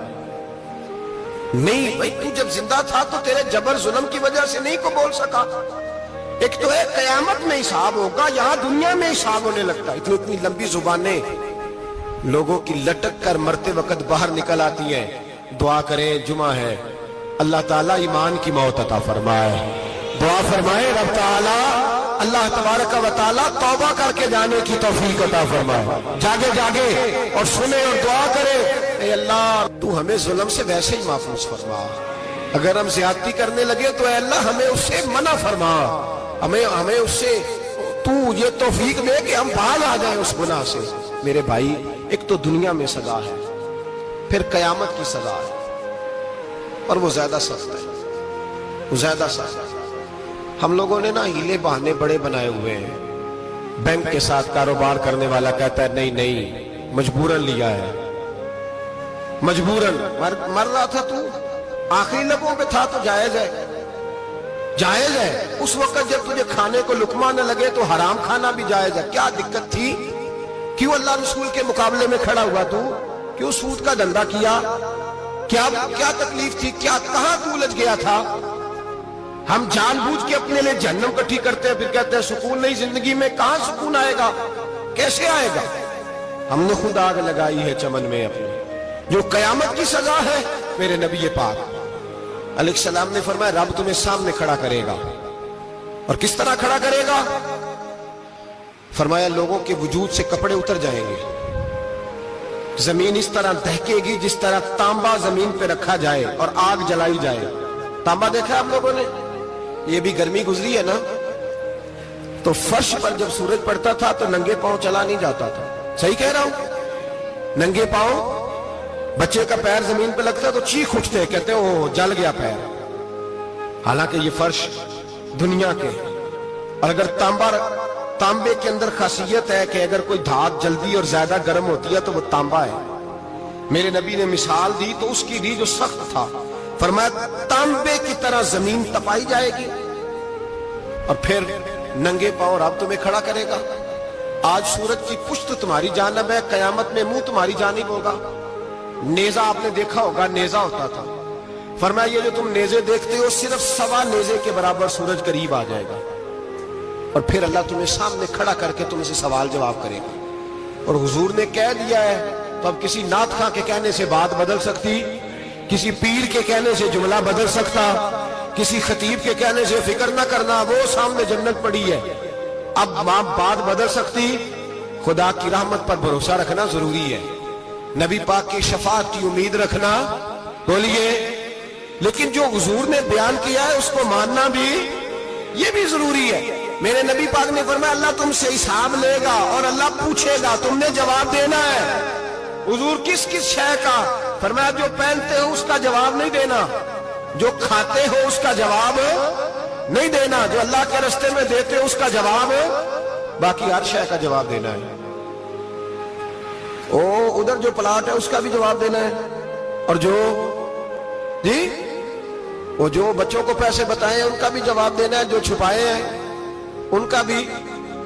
نہیں بھائی، تو جب زندہ تھا تو تیرے جبر ظلم کی وجہ سے نہیں کو بول سکا۔ ایک تو ہے قیامت میں حساب ہوگا، یہاں دنیا میں حساب ہونے لگتا ہے۔ اتنی لمبی زبانیں لوگوں کی لٹک کر مرتے وقت باہر نکل آتی ہیں۔ دعا کریں، جمعہ ہے، اللہ تعالیٰ ایمان کی موت عطا فرمائے۔ دعا فرمائے رب تعالیٰ اللہ تبارک و تعالیٰ توبہ کر کے جانے کی توفیق عطا فرمائے، جاگے جاگے اور سنے اور دعا کرے، اے اللہ تو ہمیں ظلم سے ویسے ہی محفوظ فرما، اگر ہم زیادتی کرنے لگے تو اے اللہ ہمیں اس سے منع فرما، ہمیں اس سے تو یہ توفیق دے کہ ہم باز آ جائیں اس گناہ سے۔ میرے بھائی، ایک تو دنیا میں سزا ہے، پھر قیامت کی سزا ہے، اور وہ زیادہ سخت ہے، وہ زیادہ سخت ہے۔ ہم لوگوں نے نا ہیلے بہانے بڑے بنائے ہوئے ہیں۔ بینک کے ساتھ کاروبار کرنے والا کہتا ہے نہیں نہیں مجبوراً لیا ہے، مجبوراً مر رہا تھا تو آخری لبوں پہ تھا تو جائز ہے، جائز ہے۔ اس وقت جب تجھے کھانے کو لقمہ نہ لگے تو حرام کھانا بھی جائز ہے، کیا دقت تھی؟ کیوں اللہ رسول کے مقابلے میں کھڑا ہوا تو؟ کیوں سود کا دھندا کیا؟ کیا تکلیف تھی؟ کہاں تو الجھ گیا تھا؟ ہم جان بوجھ کے اپنے لیے جہنم کٹھی کرتے ہیں، پھر کہتے ہیں سکون نہیں زندگی میں۔ کہاں سکون آئے گا؟ کیسے آئے گا؟ ہم نے خود آگ لگائی ہے چمن میں اپنے۔ جو قیامت کی سزا ہے، میرے نبی پاک علیہ السلام نے فرمایا رب تمہیں سامنے کھڑا کرے گا، اور کس طرح کھڑا کرے گا؟ فرمایا لوگوں کے وجود سے کپڑے اتر جائیں گے، زمین اس طرح دہکے گی جس طرح تانبا زمین پہ رکھا جائے اور آگ جلائی جائے۔ تانبا دیکھا آپ لوگوں نے؟ یہ بھی گرمی گزری ہے نا، تو فرش پر جب سورج پڑتا تھا تو ننگے پاؤں چلا نہیں جاتا تھا، صحیح کہہ رہا ہوں؟ ننگے پاؤں، بچے کا پیر زمین پہ لگتا تو چیخ اٹھتے، کہتے او جل گیا پیر، حالانکہ یہ فرش دنیا کے۔ اور اگر تانبے کے اندر خاصیت ہے کہ اگر کوئی دھات جلدی اور زیادہ گرم ہوتی ہے تو وہ تانبا ہے۔ میرے نبی نے مثال دی تو اس کی دی جو سخت تھا، فرمایا تانبے کی طرح زمین تپائی جائے گی، اور پھر ننگے پاؤں رب تمہیں کھڑا کرے گا۔ آج سورج کی پشت تمہاری جانب ہے، قیامت میں منہ تمہاری جانب ہوگا۔ نیزہ آپ نے دیکھا ہوگا، نیزہ ہوتا تھا، فرمایا یہ جو تم نیزے دیکھتے ہو صرف سوا نیزے کے برابر سورج قریب آ جائے گا، اور پھر اللہ تمہیں سامنے کھڑا کر کے تم سے سوال جواب کرے گا۔ اور حضور نے کہہ دیا ہے تو اب کسی نعت خواں کے کہنے سے بات بدل سکتی، کسی پیر کے کہنے سے جملہ بدل سکتا، کسی خطیب کے کہنے سے فکر نہ کرنا، وہ سامنے جنت پڑی ہے، اب بات بدل سکتی؟ خدا کی رحمت پر بھروسہ رکھنا ضروری ہے، نبی پاک کی شفاعت کی امید رکھنا، بولیے۔ لیکن جو حضور نے بیان کیا ہے اس کو ماننا بھی یہ بھی ضروری ہے۔ میرے نبی پاک نے فرمایا اللہ تم سے حساب لے گا اور اللہ پوچھے گا، تم نے جواب دینا ہے۔ حضور کس کس شے کا؟ فرمایا جو پہنتے ہو اس کا جواب نہیں دینا، جو کھاتے ہو اس کا جواب نہیں دینا، جو اللہ کے راستے میں دیتے ہو اس کا جواب، باقی ہر شے کا جواب دینا ہے۔ ادھر جو پلاٹ ہے اس کا بھی جواب دینا ہے، اور جو بچوں کو پیسے بتائے ان کا بھی جواب دینا ہے، جو چھپائے ہیں ان کا بھی۔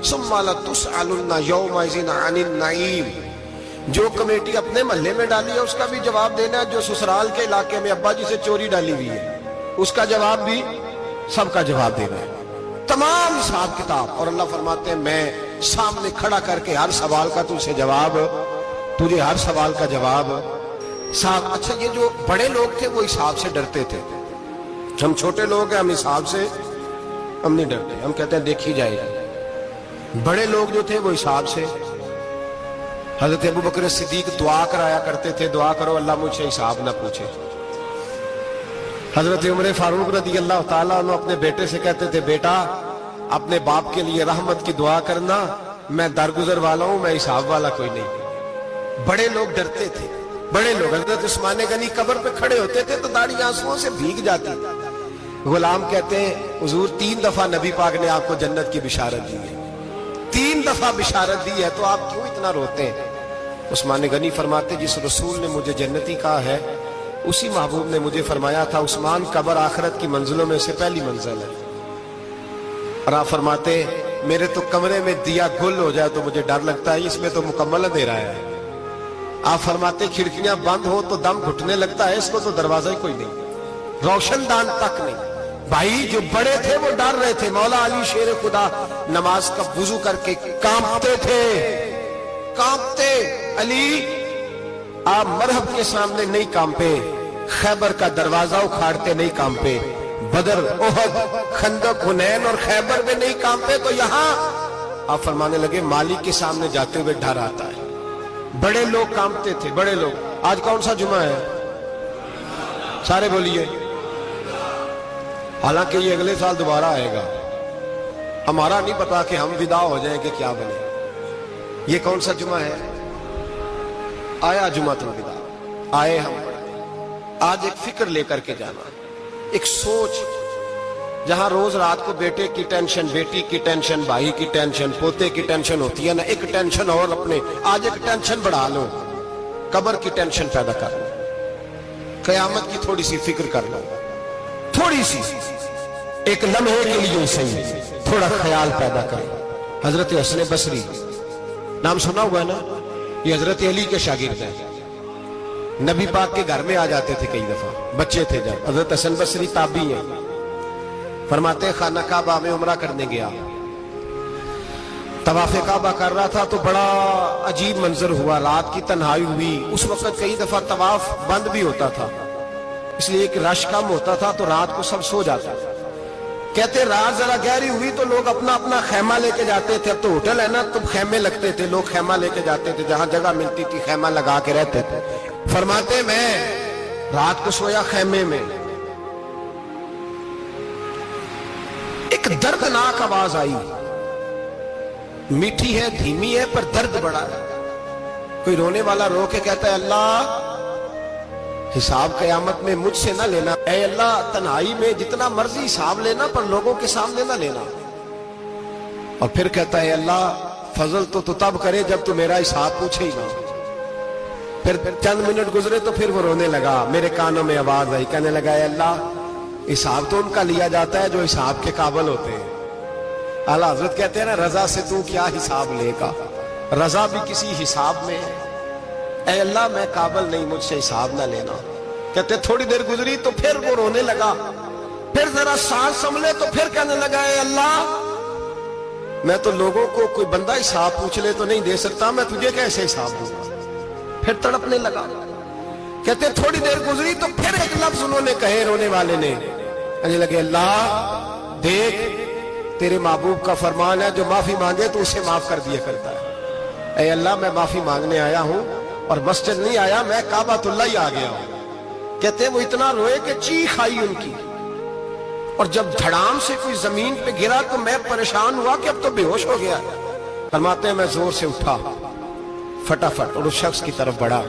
ثم لتسألن یومئذ عن النعیم، جو کمیٹی اپنے محلے میں ڈالی ہے اس کا بھی جواب دینا ہے، جو سسرال کے علاقے میں ابا جی سے چوری ڈالی ہوئی ہے اس کا جواب بھی، سب کا جواب دینا ہے، تمام حساب کتاب۔ اور اللہ فرماتے ہیں میں سامنے کھڑا کر کے ہر سوال کا تجھے ہر سوال کا جواب صاحب۔ اچھا یہ جو بڑے لوگ تھے وہ حساب سے ڈرتے تھے، ہم چھوٹے لوگ ہیں ہم حساب سے ہم نہیں ڈرتے، ہم کہتے ہیں دیکھی جائے گی۔ بڑے لوگ جو تھے وہ حساب سے، حضرت ابو بکر صدیق دعا کرایا کرتے تھے، دعا کرو اللہ مجھ سے حساب نہ پوچھے۔ حضرت عمر فاروق رضی اللہ تعالیٰ عنہ اپنے بیٹے سے کہتے تھے بیٹا اپنے باپ کے لیے رحمت کی دعا کرنا، میں درگزر والا ہوں، میں حساب والا کوئی نہیں۔ بڑے لوگ ڈرتے تھے، بڑے لوگ۔ حضرت عثمان غنی قبر پہ کھڑے ہوتے تھے تو داڑھی آنسوؤں سے بھیگ جاتی۔ غلام کہتے ہیں حضور 3 دفعہ نبی پاک نے آپ کو جنت کی بشارت دی ہے، 3 دفعہ بشارت دی ہے، تو آپ کیوں اتنا روتے ہیں؟ عثمان غنی فرماتے جس رسول نے مجھے جنتی کہا ہے اسی محبوب نے مجھے فرمایا تھا عثمان قبر آخرت کی منزلوں میں سے پہلی منزل ہے۔ اور آپ فرماتے میرے تو کمرے میں دیا گل ہو جائے تو مجھے ڈر لگتا ہے، اس میں تو مکمل اندھیرا ہے۔ آپ فرماتے کھڑکیاں بند ہو تو دم گھٹنے لگتا ہے، اس کو تو دروازہ ہی کوئی نہیں، روشن دان تک نہیں۔ بھائی جو بڑے تھے وہ ڈر رہے تھے۔ مولا علی شیر خدا نماز کا وضو کر کے کانپتے تھے، کانپتے۔ علی آپ مرحب کے سامنے نہیں کانپے، خیبر کا دروازہ اکھاڑتے نہیں کانپے، بدر، احد، خندق، حنین اور خیبر میں نہیں کانپے تو یہاں؟ آپ فرمانے لگے مالک کے سامنے جاتے ہوئے ڈر آتا ہے. بڑے لوگ کانپتے تھے، بڑے لوگ. آج کون سا جمعہ ہے؟ سارے بولیے. حالانکہ یہ اگلے سال دوبارہ آئے گا. ہمارا نہیں پتا کہ ہم ودا ہو جائیں کہ کیا بنے. یہ کون سا جمعہ ہے؟ آیا جمعہ الوداع. آئے ہم آج ایک فکر لے کر کے جانا، ایک سوچ. جہاں روز رات کو بیٹے کی ٹینشن، بیٹی کی ٹینشن، بھائی کی ٹینشن، پوتے کی ٹینشن ہوتی ہے نا، ایک ٹینشن اور اپنے آج ایک ٹینشن بڑھا لو. قبر کی ٹینشن پیدا کر لو، قیامت کی تھوڑی سی فکر کر لو، تھوڑی سی، ایک لمحے کے لیے صحیح تھوڑا خیال پیدا کرو. حضرت حسن بصری نام سنا ہوا ہے نا؟ یہ حضرت علی کے شاگرد ہیں. نبی پاک کے گھر میں آ جاتے تھے کئی دفعہ، بچے تھے جب. حضرت حسن بصری تابعی ہیں. فرماتے خانہ کعبہ میں عمرہ کرنے گیا، طواف کعبہ کر رہا تھا تو بڑا عجیب منظر ہوا. رات کی تنہائی ہوئی. اس وقت کئی دفعہ طواف بند بھی ہوتا تھا، اس لیے ایک رش کم ہوتا تھا تو رات کو سب سو جاتا تھا. کہتے رات ذرا گہری ہوئی تو لوگ اپنا اپنا خیمہ لے کے جاتے تھے. اب تو ہوٹل ہے نا تو خیمے لگتے تھے، لوگ خیمہ لے کے جاتے تھے، جہاں جگہ ملتی تھی خیمہ لگا کے رہتے تھے. فرماتے میں رات کو سویا خیمے میں، ایک دردناک آواز آئی. میٹھی ہے، دھیمی ہے، پر درد بڑا ہے. کوئی رونے والا رو کے کہتا ہے اللہ حساب قیامت میں مجھ سے نہ لینا. اے اللہ تنہائی میں جتنا مرضی حساب لینا، پر لوگوں کے سامنے نہ لینا. اور پھر کہتا ہے اللہ فضل تو تب کرے جب تو میرا حساب پوچھے ہی نہ. پھر چند منٹ گزرے تو پھر وہ رونے لگا. میرے کانوں میں آواز آئی، کہنے لگا اے اللہ حساب تو ان کا لیا جاتا ہے جو حساب کے قابل ہوتے ہیں. اعلیٰ حضرت کہتے ہیں نا رضا سے تو کیا حساب لے گا، رضا بھی کسی حساب میں ہے. اے اللہ میں قابل نہیں، مجھ سے حساب نہ لینا. کہتے تھوڑی دیر گزری تو پھر وہ رونے لگا. پھر ذرا سانس سنبھلے تو پھر کہنے لگا اے اللہ میں تو لوگوں کو کوئی بندہ حساب پوچھ لے تو نہیں دے سکتا، میں تجھے کیسے حساب دوں گا. پھر تڑپنے لگا. کہتے تھوڑی دیر گزری تو پھر ایک لفظ انہوں نے کہے رونے والے نے، کہنے لگے اللہ دیکھ تیرے محبوب کا فرمان ہے جو معافی مانگے تو اسے معاف کر دیا کرتا ہے. اے اللہ میں معافی مانگنے آیا ہوں اور مسجد نہیں آیا، میں کعبۃ اللہ ہی آ گیا ہوں. کہتے وہ اتنا روئے کہ چیخ آئی ان کی. اور جب دھڑام سے کوئی زمین پہ گرا تو میں پریشان ہوا کہ اب تو بے ہوش ہو گیا. فرماتے ہیں میں زور سے اٹھا فٹافٹ اور اس شخص کی طرف بڑھا.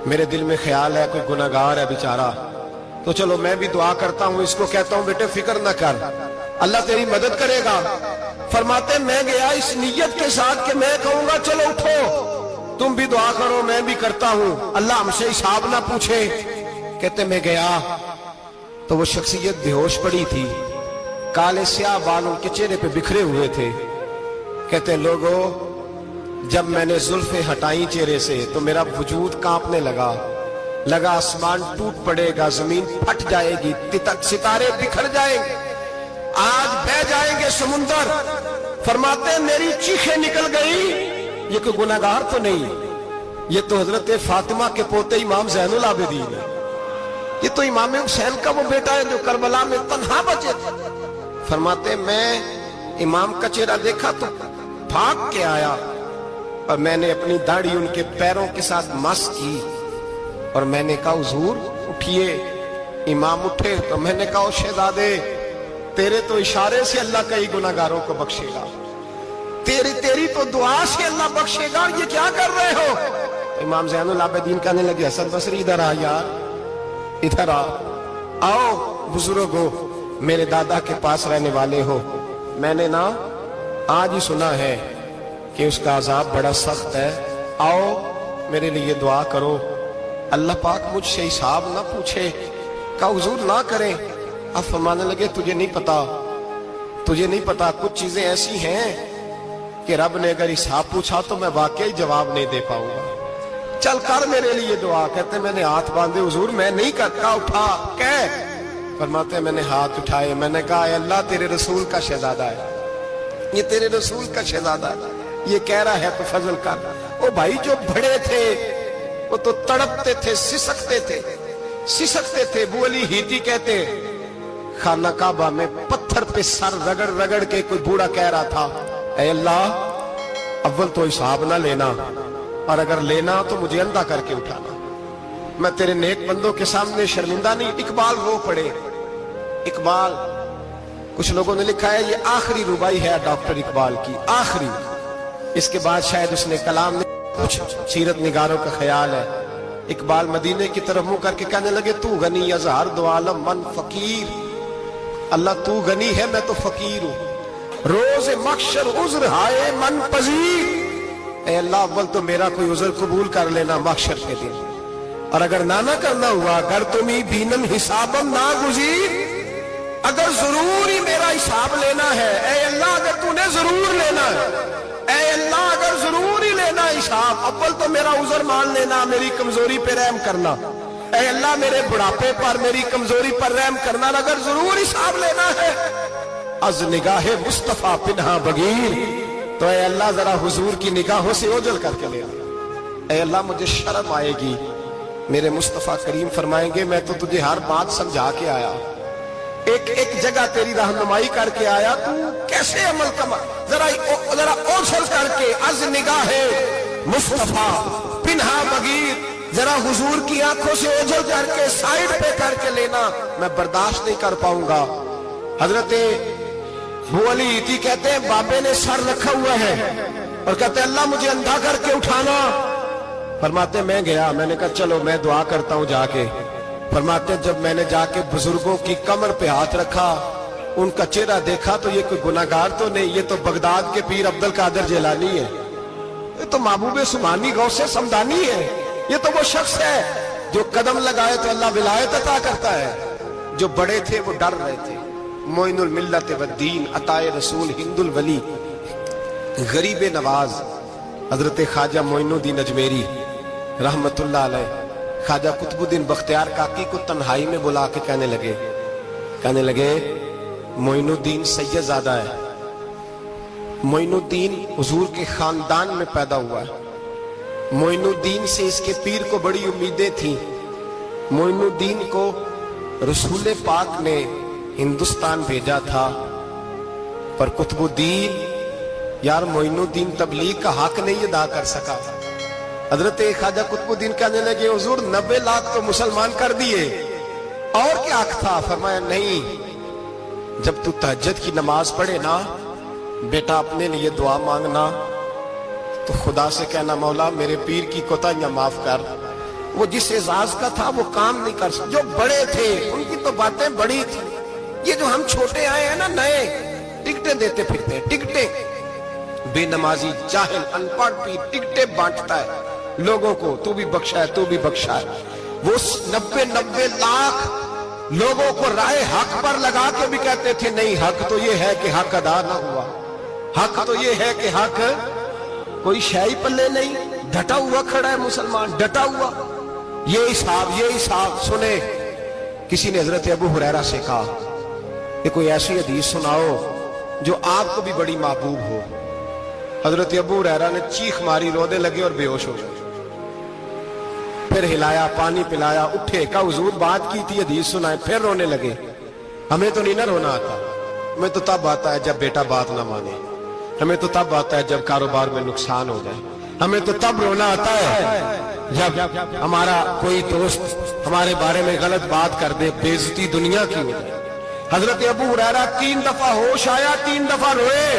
میرے دل میں خیال ہے کوئی گناہگار ہے بیچارہ، تو چلو میں بھی دعا کرتا ہوں. اس کو کہتا ہوں بیٹے فکر نہ کر، اللہ تیری مدد کرے گا. فرماتے میں گیا اس نیت کے ساتھ کہ میں کہوں گا چلو اٹھو تم بھی دعا کرو، میں بھی کرتا ہوں، اللہ ہم سے حساب نہ پوچھے. کہتے میں گیا تو وہ شخصیت بے ہوش پڑی تھی، کالے سیاہ بال ان کے چہرے پہ بکھرے ہوئے تھے. کہتے لوگوں جب میں نے زلفیں ہٹائیں چہرے سے تو میرا وجود کانپنے لگا آسمان ٹوٹ پڑے گا، زمین پھٹ جائے گی، ستارے بکھر جائیں گے، آج بہ جائیں گے سمندر. فرماتے ہیں میری چیخیں نکل گئی. یہ کوئی گناہگار تو نہیں، یہ تو حضرت فاطمہ کے پوتے امام زین العابدین ہے. یہ تو امام حسین کا وہ بیٹا ہے جو کربلا میں تنہا بچے تھے. فرماتے میں امام کا چہرہ دیکھا تو بھاگ کے آیا اور میں نے اپنی داڑھی ان کے پیروں کے ساتھ مس کی اور میں نے کہا حضور اٹھئے. امام اٹھے تو میں نے کہا شہزادے تیرے تو اشارے سے اللہ کئی گناہگاروں کو بخشے گا، تیری تو دعا سے اللہ بخشے گا، یہ کیا کر رہے ہو؟ امام زین العابدین کہنے لگے حسن بصری ادھر آ یار، ادھر آؤ بزرگو، میرے دادا کے پاس رہنے والے ہو. میں نے نا آج ہی سنا ہے کہ اس کا عذاب بڑا سخت ہے، آؤ میرے لیے دعا کرو، اللہ پاک مجھ سے حساب نہ پوچھے. کہا حضور نہ کریں. آپ فرمانے لگے تجھے نہیں پتا کچھ چیزیں ایسی ہیں کہ رب نے اگر حساب پوچھا تو میں واقعی جواب نہیں دے پاؤں گا، چل کر میرے لیے دعا. کہتے میں نے ہاتھ باندھے حضور میں نہیں کرتا. اٹھا کہہ. فرماتے میں نے ہاتھ اٹھائے، میں نے کہا اے اللہ تیرے رسول کا شہزادہ ہے، یہ تیرے رسول کا شہزادہ ہے، یہ کہہ رہا ہے تو فضل کر. وہ بھائی جو بڑے تھے وہ تو تڑپتے تھے، سسکتے تھے. ابو علی ہیتی کہتے खाना काबा में पत्थर पे सर रगड़ रगड़ के कोई बूढ़ा कह रहा था, ऐ अल्लाह अव्वल तो हिसाब ना लेना, और अगर लेना तो मुझे अंधा करके उठाना, मैं तेरे नेक बंदों के सामने शर्मिंदा नहीं। इकबाल रो पड़े। इकबाल, कुछ लोगों ने लिखा है ये आखिरी रुबाई है डॉक्टर इकबाल की, आखिरी। इसके बाद शायद उसने कलाम में कुछ सीरत निगारों का ख्याल है। इकबाल मदीने की तरफ मुंह करके कहने लगे, तू गनी अजहर दो आलम मन फकीर, अल्लाह तू गनी है मैं तो फकीर हूं, रोज मक्शर उज्र हाय मन पजीर, ए अल्लाह अव्वल तो मेरा कोई उज्र कबूल कर लेना मक्शर के दिन, और अगर ना करना हुआ अगर तुम्ही बीनम हिसाबम ना गुजीर, अगर जरूर ही मेरा हिसाब लेना है, ए अल्लाह अगर तूने जरूर लेना है, ए अल्लाह अगर जरूर ही लेना हिसाब, अव्वल तो मेरा उज्र मान लेना, मेरी कमजोरी पे रहम करना, ए अल्लाह मेरे बुढ़ापे पर मेरी कमजोरी पर रहम करना, अगर जरूर हिसाब लेना है अज निगाहे मुस्तफा पिन्हा बगीर, तो ए अल्लाह जरा हुजूर की निगाहों से ओझल करके लेना। ए अल्लाह मुझे शर्म आएगी, मेरे मुस्तफा करीम फरमाएंगे मैं तो तुझे हर बात समझा के आया, एक एक जगह तेरी रहनुमाई करके आया, तू कैसे अमल कमा, जरा ओझल करके अज निगाहे मुस्तफा पिन्हा बगीर, जरा हुजूर की आंखों से ओझल करके साइड पे करके लेना, मैं बर्दाश्त नहीं कर पाऊंगा। हजरत अबू अली इती कहते हैं बाबे ने सर रखा हुआ है और कहते अल्लाह मुझे अंधा करके उठाना, फरमाते मैं गया, मैंने कहा चलो मैं दुआ करता हूं जाके, फरमाते जब मैंने जाके बुजुर्गों की कमर पे हाथ रखा, उनका चेहरा देखा तो ये कोई गुनाहगार तो नहीं, ये तो बगदाद के पीर अब्दुल कादिर जिलानी है, ये तो महबूब सुमानी गौसे समदानी है, ये तो वो शख्स है जो कदम लगाए तो अल्लाह विलायत अता करता है। जो बड़े थे वो डर रहे थे, मोइनुल मिल्लत वद्दीन अताए रसूल हिंदुल वली गरीब नवाज हजरत ख्वाजा मोइनुद्दीन अजमेरी रहमतुल्लाह अलैह, ख्वाजा कुतुबुद्दीन बख्तियार काकी को तन्हाई में बुला के कहने लगे मोइनुद्दीन सैयदजादा है, मोइनुद्दीन हुजूर के खानदान में पैदा हुआ है, मोइनुद्दीन से इसके पीर को बड़ी उम्मीदें थी, मोइनुद्दीन को रसूल पाक ने हिंदुस्तान भेजा था, पर कुतुबुद्दीन यार मोइनुद्दीन तबलीग का हक नहीं अदा कर सका। हजरत ख्वाजा कुतुबुद्दीन कहने लगे हुजूर 90 लाख तो मुसलमान कर दिए, और क्या हक था? फरमाया नहीं, जब तू तहज्जुद की नमाज पढ़े ना बेटा अपने लिए दुआ मांगना तो खुदा से कहना मौला मेरे पीर की कोताहियां माफ कर। वो जिस एजाज का था वो काम नहीं कर सकता, जो बड़े थे उनकी तो बातें बड़ी थी, ये जो हम छोटे आए हैं ना नए, टिकटें देते फिरते हैं, टिकटें, बेनमाजी जाहिल अनपढ़ पीर टिकटें बांटता है लोगों को, तू भी बख्शा है तू भी बख्शा है। वो 90 लाख लोगों को राय हक पर लगा के भी कहते थे नहीं हक तो ये है कि हक अदा ना हुआ, हक तो ये है कि हक कोई शाही पल्ले नहीं, डटा हुआ खड़ा है मुसलमान, डटा हुआ। ये हिसाब सुने। किसी ने हजरत अबू हुरैरा से कहा कि कोई ऐसी हदीस सुनाओ जो आपको भी बड़ी महबूब हो। हजरत अबू हुरैरा ने चीख मारी, रोने लगे और बेहोश हो गए। फिर हिलाया, पानी पिलाया, उठे, कहा हुजूर बात की थी, हदीस सुनाए, फिर रोने लगे। हमें तो नहीं ना रोना आता, हमें तो तब आता है जब बेटा बात ना माने, हमें तो तब आता है जब कारोबार में नुकसान हो जाए, हमें तो तब रोना आता है जब हमारा कोई दोस्त हमारे बारे में गलत बात कर दे, बेइज्जती दुनिया की हो जाए। हजरत अबू हुरैरा 3 दफा होश आया, 3 दफा रोए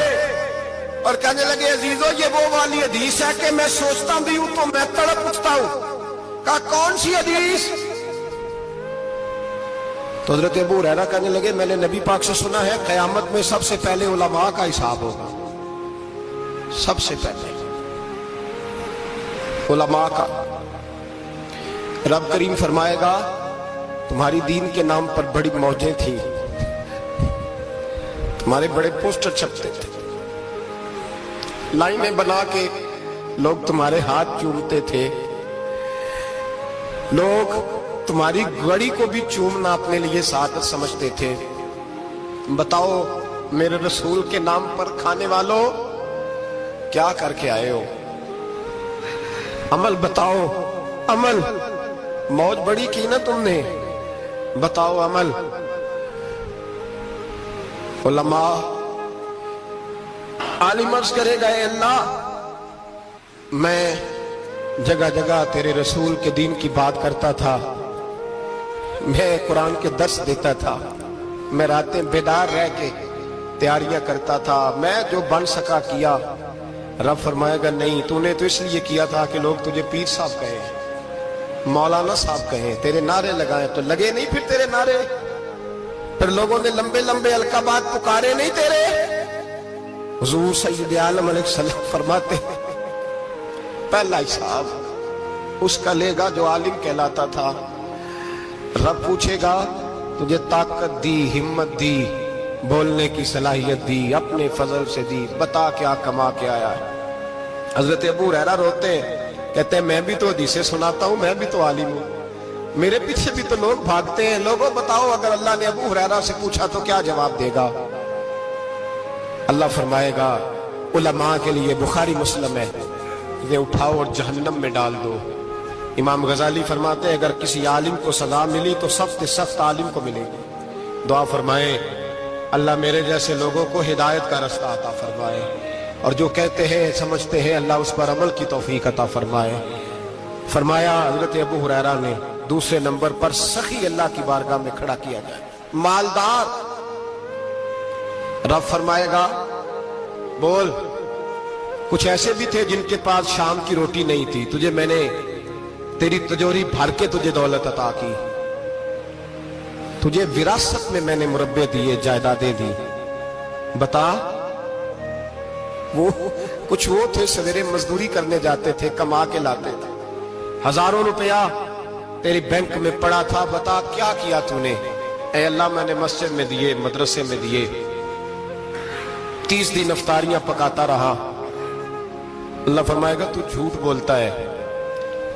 और कहने लगे अजीजों ये वो वाली हदीस है कि मैं सोचता भी हूं तो मैं तड़प उठता हूं। कहा कौन सी हदीस? तो हजरत अबू हुरैरा कहने लगे मैंने नबी पाक से सुना है कयामत में सबसे पहले उलमा का हिसाब होगा, सबसे पहले उलमा का। रब करीम फरमाएगा तुम्हारी दीन के नाम पर बड़ी मौजें थी, तुम्हारे बड़े पोस्टर छपते थे, लाइनें बना के लोग तुम्हारे हाथ चूमते थे, लोग तुम्हारी घड़ी को भी चूमना अपने लिए सादत समझते थे। बताओ मेरे रसूल के नाम पर खाने वालों क्या करके आए हो? अमल बताओ, अमल। मौज बड़ी की ना तुमने, बताओ अमल। उलमा आलिम अर्ज करेगा, ए अल्लाह, मैं जगह जगह तेरे रसूल के दीन की बात करता था, मैं कुरान के दर्स देता था, मैं रातें बेदार रह के तैयारियां करता था, मैं जो बन सका किया। रब फरमाएगा नहीं, तूने तो इसलिए किया था कि लोग तुझे पीर साहब कहे, मौलाना साहब कहे, तेरे नारे लगाए, तो लगे नहीं फिर तेरे नारे? फिर लोगों ने लंबे लंबे अलकाबात पुकारे नहीं तेरे? हुजूर सैयद आलम अलैहिस्सलाम फरमाते, पहला हिसाब उसका लेगा जो आलिम कहलाता था। रब पूछेगा, तुझे ताकत दी, हिम्मत दी, बोलने की सलाहियत दी, अपने फजल से दी, बता क्या कमा के आया है। हजरत अबू हुरैरा रोते हैं, कहते हैं मैं भी तो हदीसें सुनाता हूं, मैं भी तो आलिम हूं, मेरे पीछे भी तो लोग भागते हैं। लोगों बताओ, अगर अल्लाह ने अबू हुरैरा से पूछा तो क्या जवाब देगा? अल्लाह फरमाएगा, उलमा के लिए बुखारी मुस्लिम है, इन्हें उठाओ और जहन्नम में डाल दो। इमाम गजाली फरमाते हैं, अगर किसी आलिम को सजा मिली तो सबसे सख्त आलिम को मिलेगी। दुआ फरमाए, अल्लाह मेरे जैसे लोगों को हिदायत का रास्ता अता फरमाए, और जो कहते हैं समझते हैं अल्लाह उस पर अमल की तौफीक अता फरमाए। फरमाया हजरत अबू हुरैरा ने, दूसरे नंबर पर सखी अल्लाह की बारगाह में खड़ा किया जाए, मालदार। रब फरमाएगा, बोल, कुछ ऐसे भी थे जिनके पास शाम की रोटी नहीं थी, तुझे मैंने तेरी तिजोरी भर के तुझे दौलत अता की, तुझे विरासत में मैंने मुरब्बे दिए, जायदादें दी। बता, वो कुछ वो थे सवेरे मजदूरी करने जाते थे, कमा के लाते थे, हजारों रुपया तेरी बैंक में पड़ा था, बता क्या किया तूने? ऐ अल्लाह, मैंने मस्जिद में दिए, मदरसे में दिए, 30 दिन इफ्तारियां पकाता रहा। अल्लाह फरमाएगा, तू झूठ बोलता है,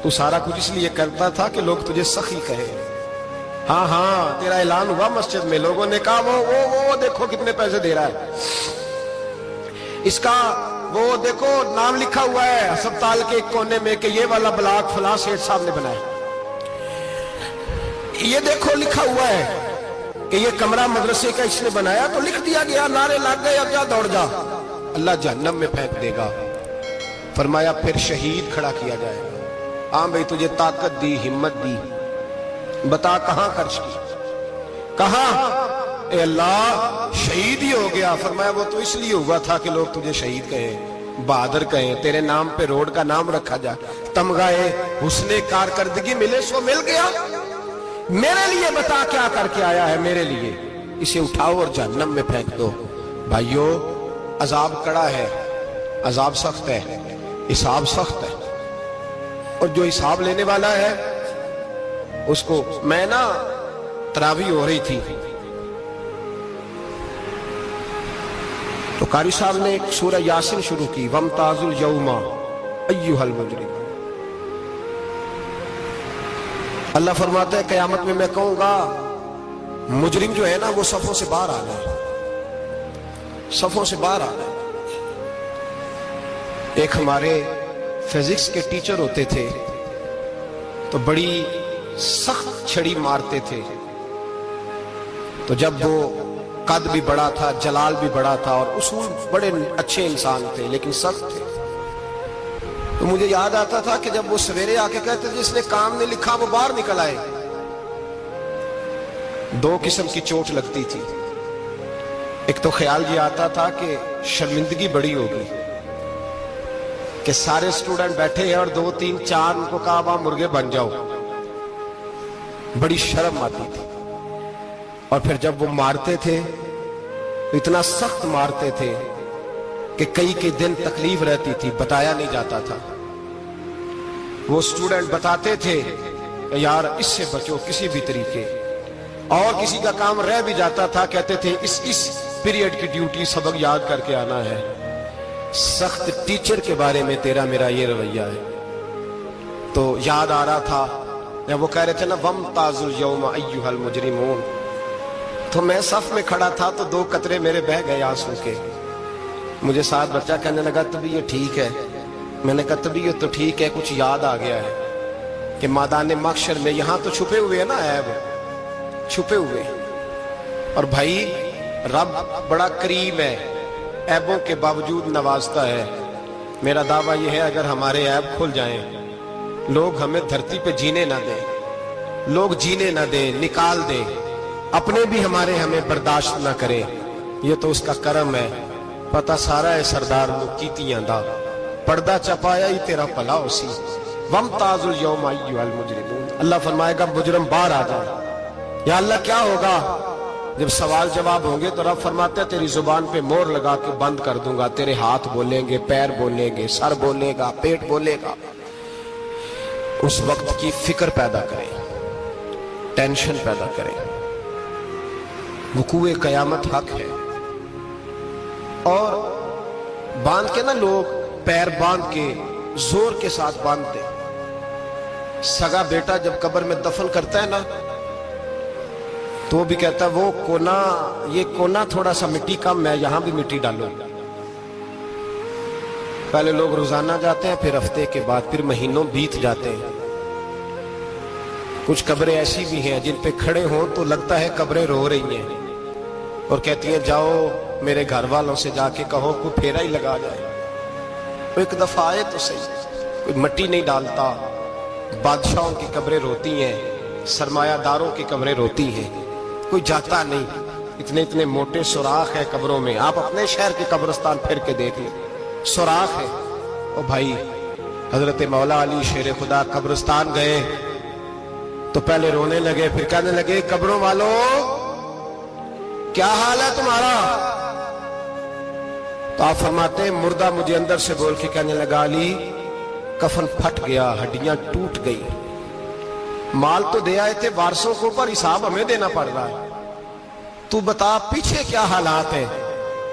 तू सारा कुछ इसलिए करता था कि लोग तुझे सखी कहे। हाँ हाँ, तेरा ऐलान हुआ मस्जिद में, लोगों ने कहा वो देखो कितने पैसे दे रहा है, इसका वो देखो नाम लिखा हुआ है अस्पताल के एक कोने में कि ये वाला ब्लॉक फलां सेठ साहब ने बनाया, ये देखो लिखा हुआ है कि ये कमरा मदरसे का इसने बनाया, तो लिख दिया गया, नारे लग गए, अब जा दौड़ जा। अल्लाह जहन्नम में फेंक देगा। फरमाया फिर शहीद खड़ा किया जाएगा। हाँ भाई, तुझे ताकत दी, हिम्मत दी, बता कहां खर्च की, कहां? ए अल्लाह, शहीद ही हो गया। फरमाया वो तो इसलिए हुआ था कि लोग तुझे शहीद कहे, बहादुर कहे, तेरे नाम पे रोड का नाम रखा जाए, तमगाए हुस्ने कारकर्दगी मिले, सो मिल गया। मेरे लिए बता क्या करके आया है, मेरे लिए, इसे उठाओ और जहन्नम में फेंक दो। भाइयों, अजाब कड़ा है, अजाब सख्त है, हिसाब सख्त है, और जो हिसाब लेने वाला है उसको, मैं ना तरावी हो रही थी तो कारी साहब ने एक सूरह यासीन शुरू की, वमताजुल यौमा अय्युहल मुजरिम। अल्लाह फरमाता है कयामत में मैं कहूंगा मुजरिम जो है ना वो सफों से बाहर आ जाए, सफों से बाहर आ जाए। एक हमारे फिजिक्स के टीचर होते थे तो बड़ी सख्त छड़ी मारते थे, तो जब वो कद भी बड़ा था, जलाल भी बड़ा था, और उसूल बड़े अच्छे इंसान थे लेकिन सख्त थे, तो मुझे याद आता था कि जब वो सवेरे आके कहते जिसने काम नहीं लिखा वो बाहर निकल आए। दो किस्म की चोट लगती थी, एक तो ख्याल ये आता था कि शर्मिंदगी बड़ी होगी कि सारे स्टूडेंट बैठे हैं और 2 3 4 उनको कहा वहां मुर्गे बन जाओ, बड़ी शर्म आती थी। और फिर जब वो मारते थे तो इतना सख्त मारते थे कि कई कई दिन तकलीफ रहती थी, बताया नहीं जाता था। वो स्टूडेंट बताते थे यार इससे बचो किसी भी तरीके, और किसी का काम रह भी जाता था, कहते थे इस पीरियड की ड्यूटी सबक याद करके आना है। सख्त टीचर के बारे में तेरा मेरा ये रवैया है। तो याद आ रहा था जब वो कह रहे थे ना वमताजुल यौमा अय्युहल मुजरिमून, तो मैं सफ में खड़ा था तो 2 कतरे मेरे बह गए आंसू के। मुझे साथ बच्चा कहने लगा तबीयत ठीक है, मैंने कहा तबीयत तो ठीक है, कुछ याद आ गया है कि मैदान महशर में यहां तो छुपे हुए हैं ना ऐब, छुपे हुए। और भाई रब बड़ा करीम है, ऐबों के बावजूद नवाजता है। मेरा दावा यह है अगर हमारे ऐब खुल जाएं, लोग हमें धरती पे जीने ना दें, लोग जीने ना दें, निकाल दें, अपने भी हमें बर्दाश्त ना करें, ये तो उसका करम है। पता सारा है सरदार कीतियां दा, पर्दा चपाया ही तेरा भला उसी वमताजुल यौम अय्युहल मुजरिमून। अल्लाह फरमाएगा मुजरम बाहर आ जाओ। या अल्लाह क्या होगा जब सवाल जवाब होंगे? तो रब फरमाते हैं तेरी जुबान पे मोहर लगा के बंद कर दूंगा, तेरे हाथ बोलेंगे, पैर बोलेंगे, सर बोलेगा, पेट बोलेगा। उस वक्त की फिक्र पैदा करें, टेंशन पैदा करें। वकूए कयामत हक है। और बांध के ना लोग पैर बांध के जोर के साथ बांधते। सगा बेटा जब कब्र में दफन करता है ना, तो वो भी कहता है वो कोना, ये कोना थोड़ा सा मिट्टी कम है, यहां भी मिट्टी डालो। पहले लोग रोजाना जाते हैं, फिर हफ्ते के बाद, फिर महीनों बीत जाते हैं। कुछ कब्रें ऐसी भी हैं जिन पे खड़े हों तो लगता है कब्रें रो रही हैं और कहती हैं जाओ मेरे घर वालों से जाके कहो कोई फेरा ही लगा जाए। तो एक दफा आए तो सही, कोई मट्टी नहीं डालता। बादशाहों की कब्रें रोती हैं, सरमायादारों की कब्रें रोती हैं, कोई जाता नहीं। इतने इतने मोटे सुराख है कब्रों में, आप अपने शहर के कब्रिस्तान फिर के देख लें, सुराख है। ओ भाई, हजरत मौला अली शेर खुदा कब्रिस्तान गए तो पहले रोने लगे, फिर कहने लगे कब्रों वालों क्या हाल है तुम्हारा? तो आप फरमाते हैं मुर्दा मुझे अंदर से बोल के कहने लगा अली कफन फट गया, हड्डियां टूट गई, माल तो दे आए थे वारसों को, पर हिसाब हमें देना पड़ रहा है, तू बता पीछे क्या हालात है?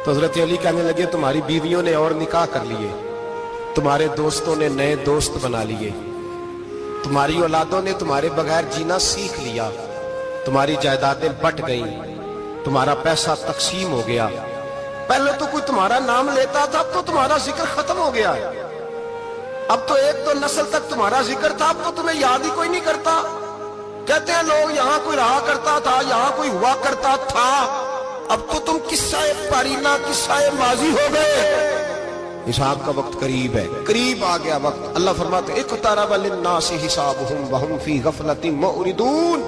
तो हजरत अली कहने लगे तुम्हारी बीवियों ने और निकाह कर लिए, तुम्हारे दोस्तों ने नए दोस्त बना लिए, तुम्हारी औलादों ने तुम्हारे बगैर जीना सीख लिया, तुम्हारी जायदादें बट गईं, तुम्हारा पैसा तकसीम हो गया। पहले तो कोई तुम्हारा नाम लेता था, अब तो तुम्हारा जिक्र खत्म हो गया। अब तो एक दो नस्ल तक तुम्हारा जिक्र था, अब तो तुम्हें याद ही कोई नहीं करता। कहते हैं लोग यहाँ कोई रहा करता था, यहाँ कोई हुआ करता था, अब तो तुम किस्सा पारीना, किस्सा माजी हो गए। हिसाब का वक्त करीब है, करीब आ गया वक्त। अल्लाह फरमाते इक़्तरब लिन्नासि हिसाबुहुम वहुम फी गफलतिन मुरिदून।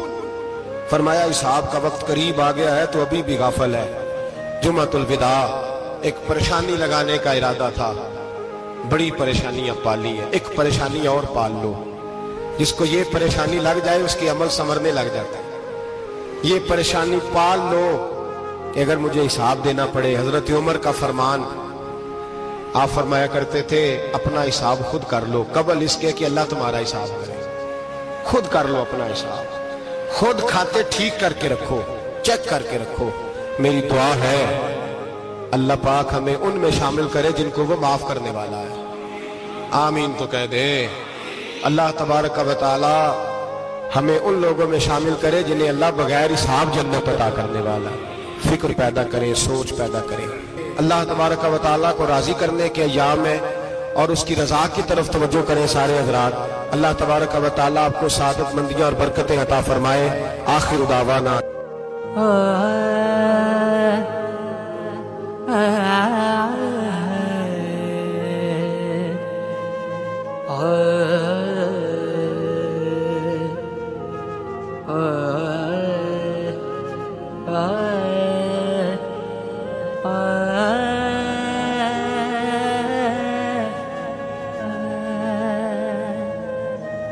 फरमाया हिसाब का वक्त करीब आ गया है तो अभी भी गाफल है। जुम्मतुल विदा, एक परेशानी लगाने का इरादा था, बड़ी परेशानी अब पाली है, एक परेशानी और पाल लो। जिसको ये परेशानी लग जाए उसकी अमल संवरने लग जाता है। ये परेशानी पाल लो कि अगर मुझे हिसाब देना पड़े। हजरत उमर का फरमान, आप फरमाया करते थे अपना हिसाब खुद कर लो, कबल इसके कि अल्लाह तुम्हारा हिसाब करे। खुद कर लो अपना हिसाब, खुद खाते ठीक करके रखो, चेक करके रखो। मेरी दुआ है अल्लाह पाक हमें उनमें शामिल करे जिनको वो माफ करने वाला है। आमीन तो कह दे। अल्लाह तबारक व तआला हमें उन लोगों में शामिल करे जिन्हें अल्लाह बगैर हिसाब जन्नत अता करने वाला है। फिक्र पैदा करे, सोच पैदा करे। अल्लाह तबारक व तआला को राजी करने के अय्याम है और उसकी रजा की तरफ तवज्जो करें सारे हजरात। अल्लाह तबारक व तआला आपको सादतमंदियां और बरकतें अता फरमाए। आखिर दावाना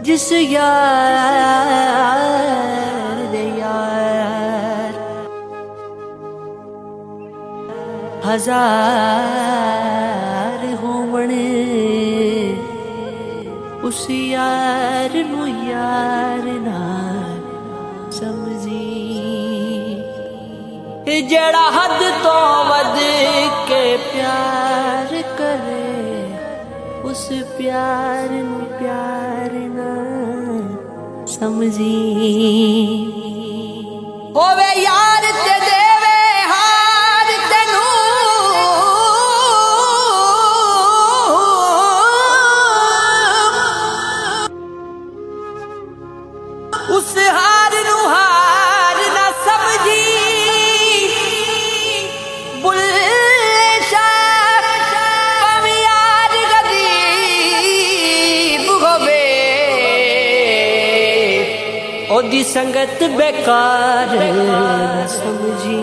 जिस यार दे यार हजार होवण, उस यार नू यार ना समझी। जड़ा हद तो वध के प्यार करे, उस प्यार नू प्यार ना समझी। होवे यार ते देवे हार तेनू, उस हार नू हार ना समझी। ओदी संगत बेकार न समझी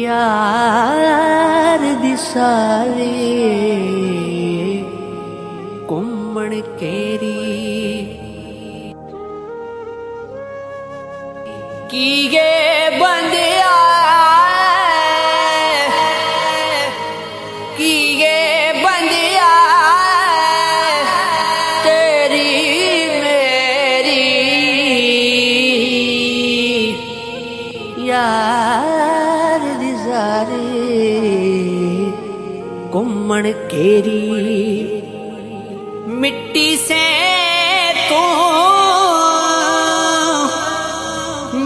यार दिसारे घूमन केरी की गे बंदिया की गे बंदिया तेरी मेरी यार दिसारे घूमन केरी मिट्टी से तू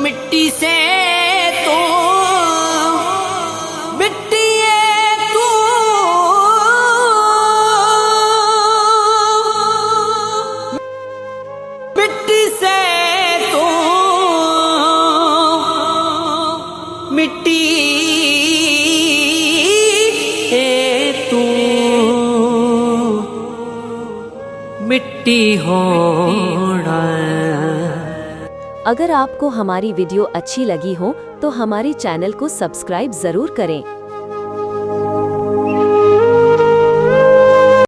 मिट्टी से तू मिट्टी तू मिट्टी से तू मिट्टी तू मिट्टी होना। अगर आपको हमारी वीडियो अच्छी लगी हो तो हमारे चैनल को सब्सक्राइब जरूर करें।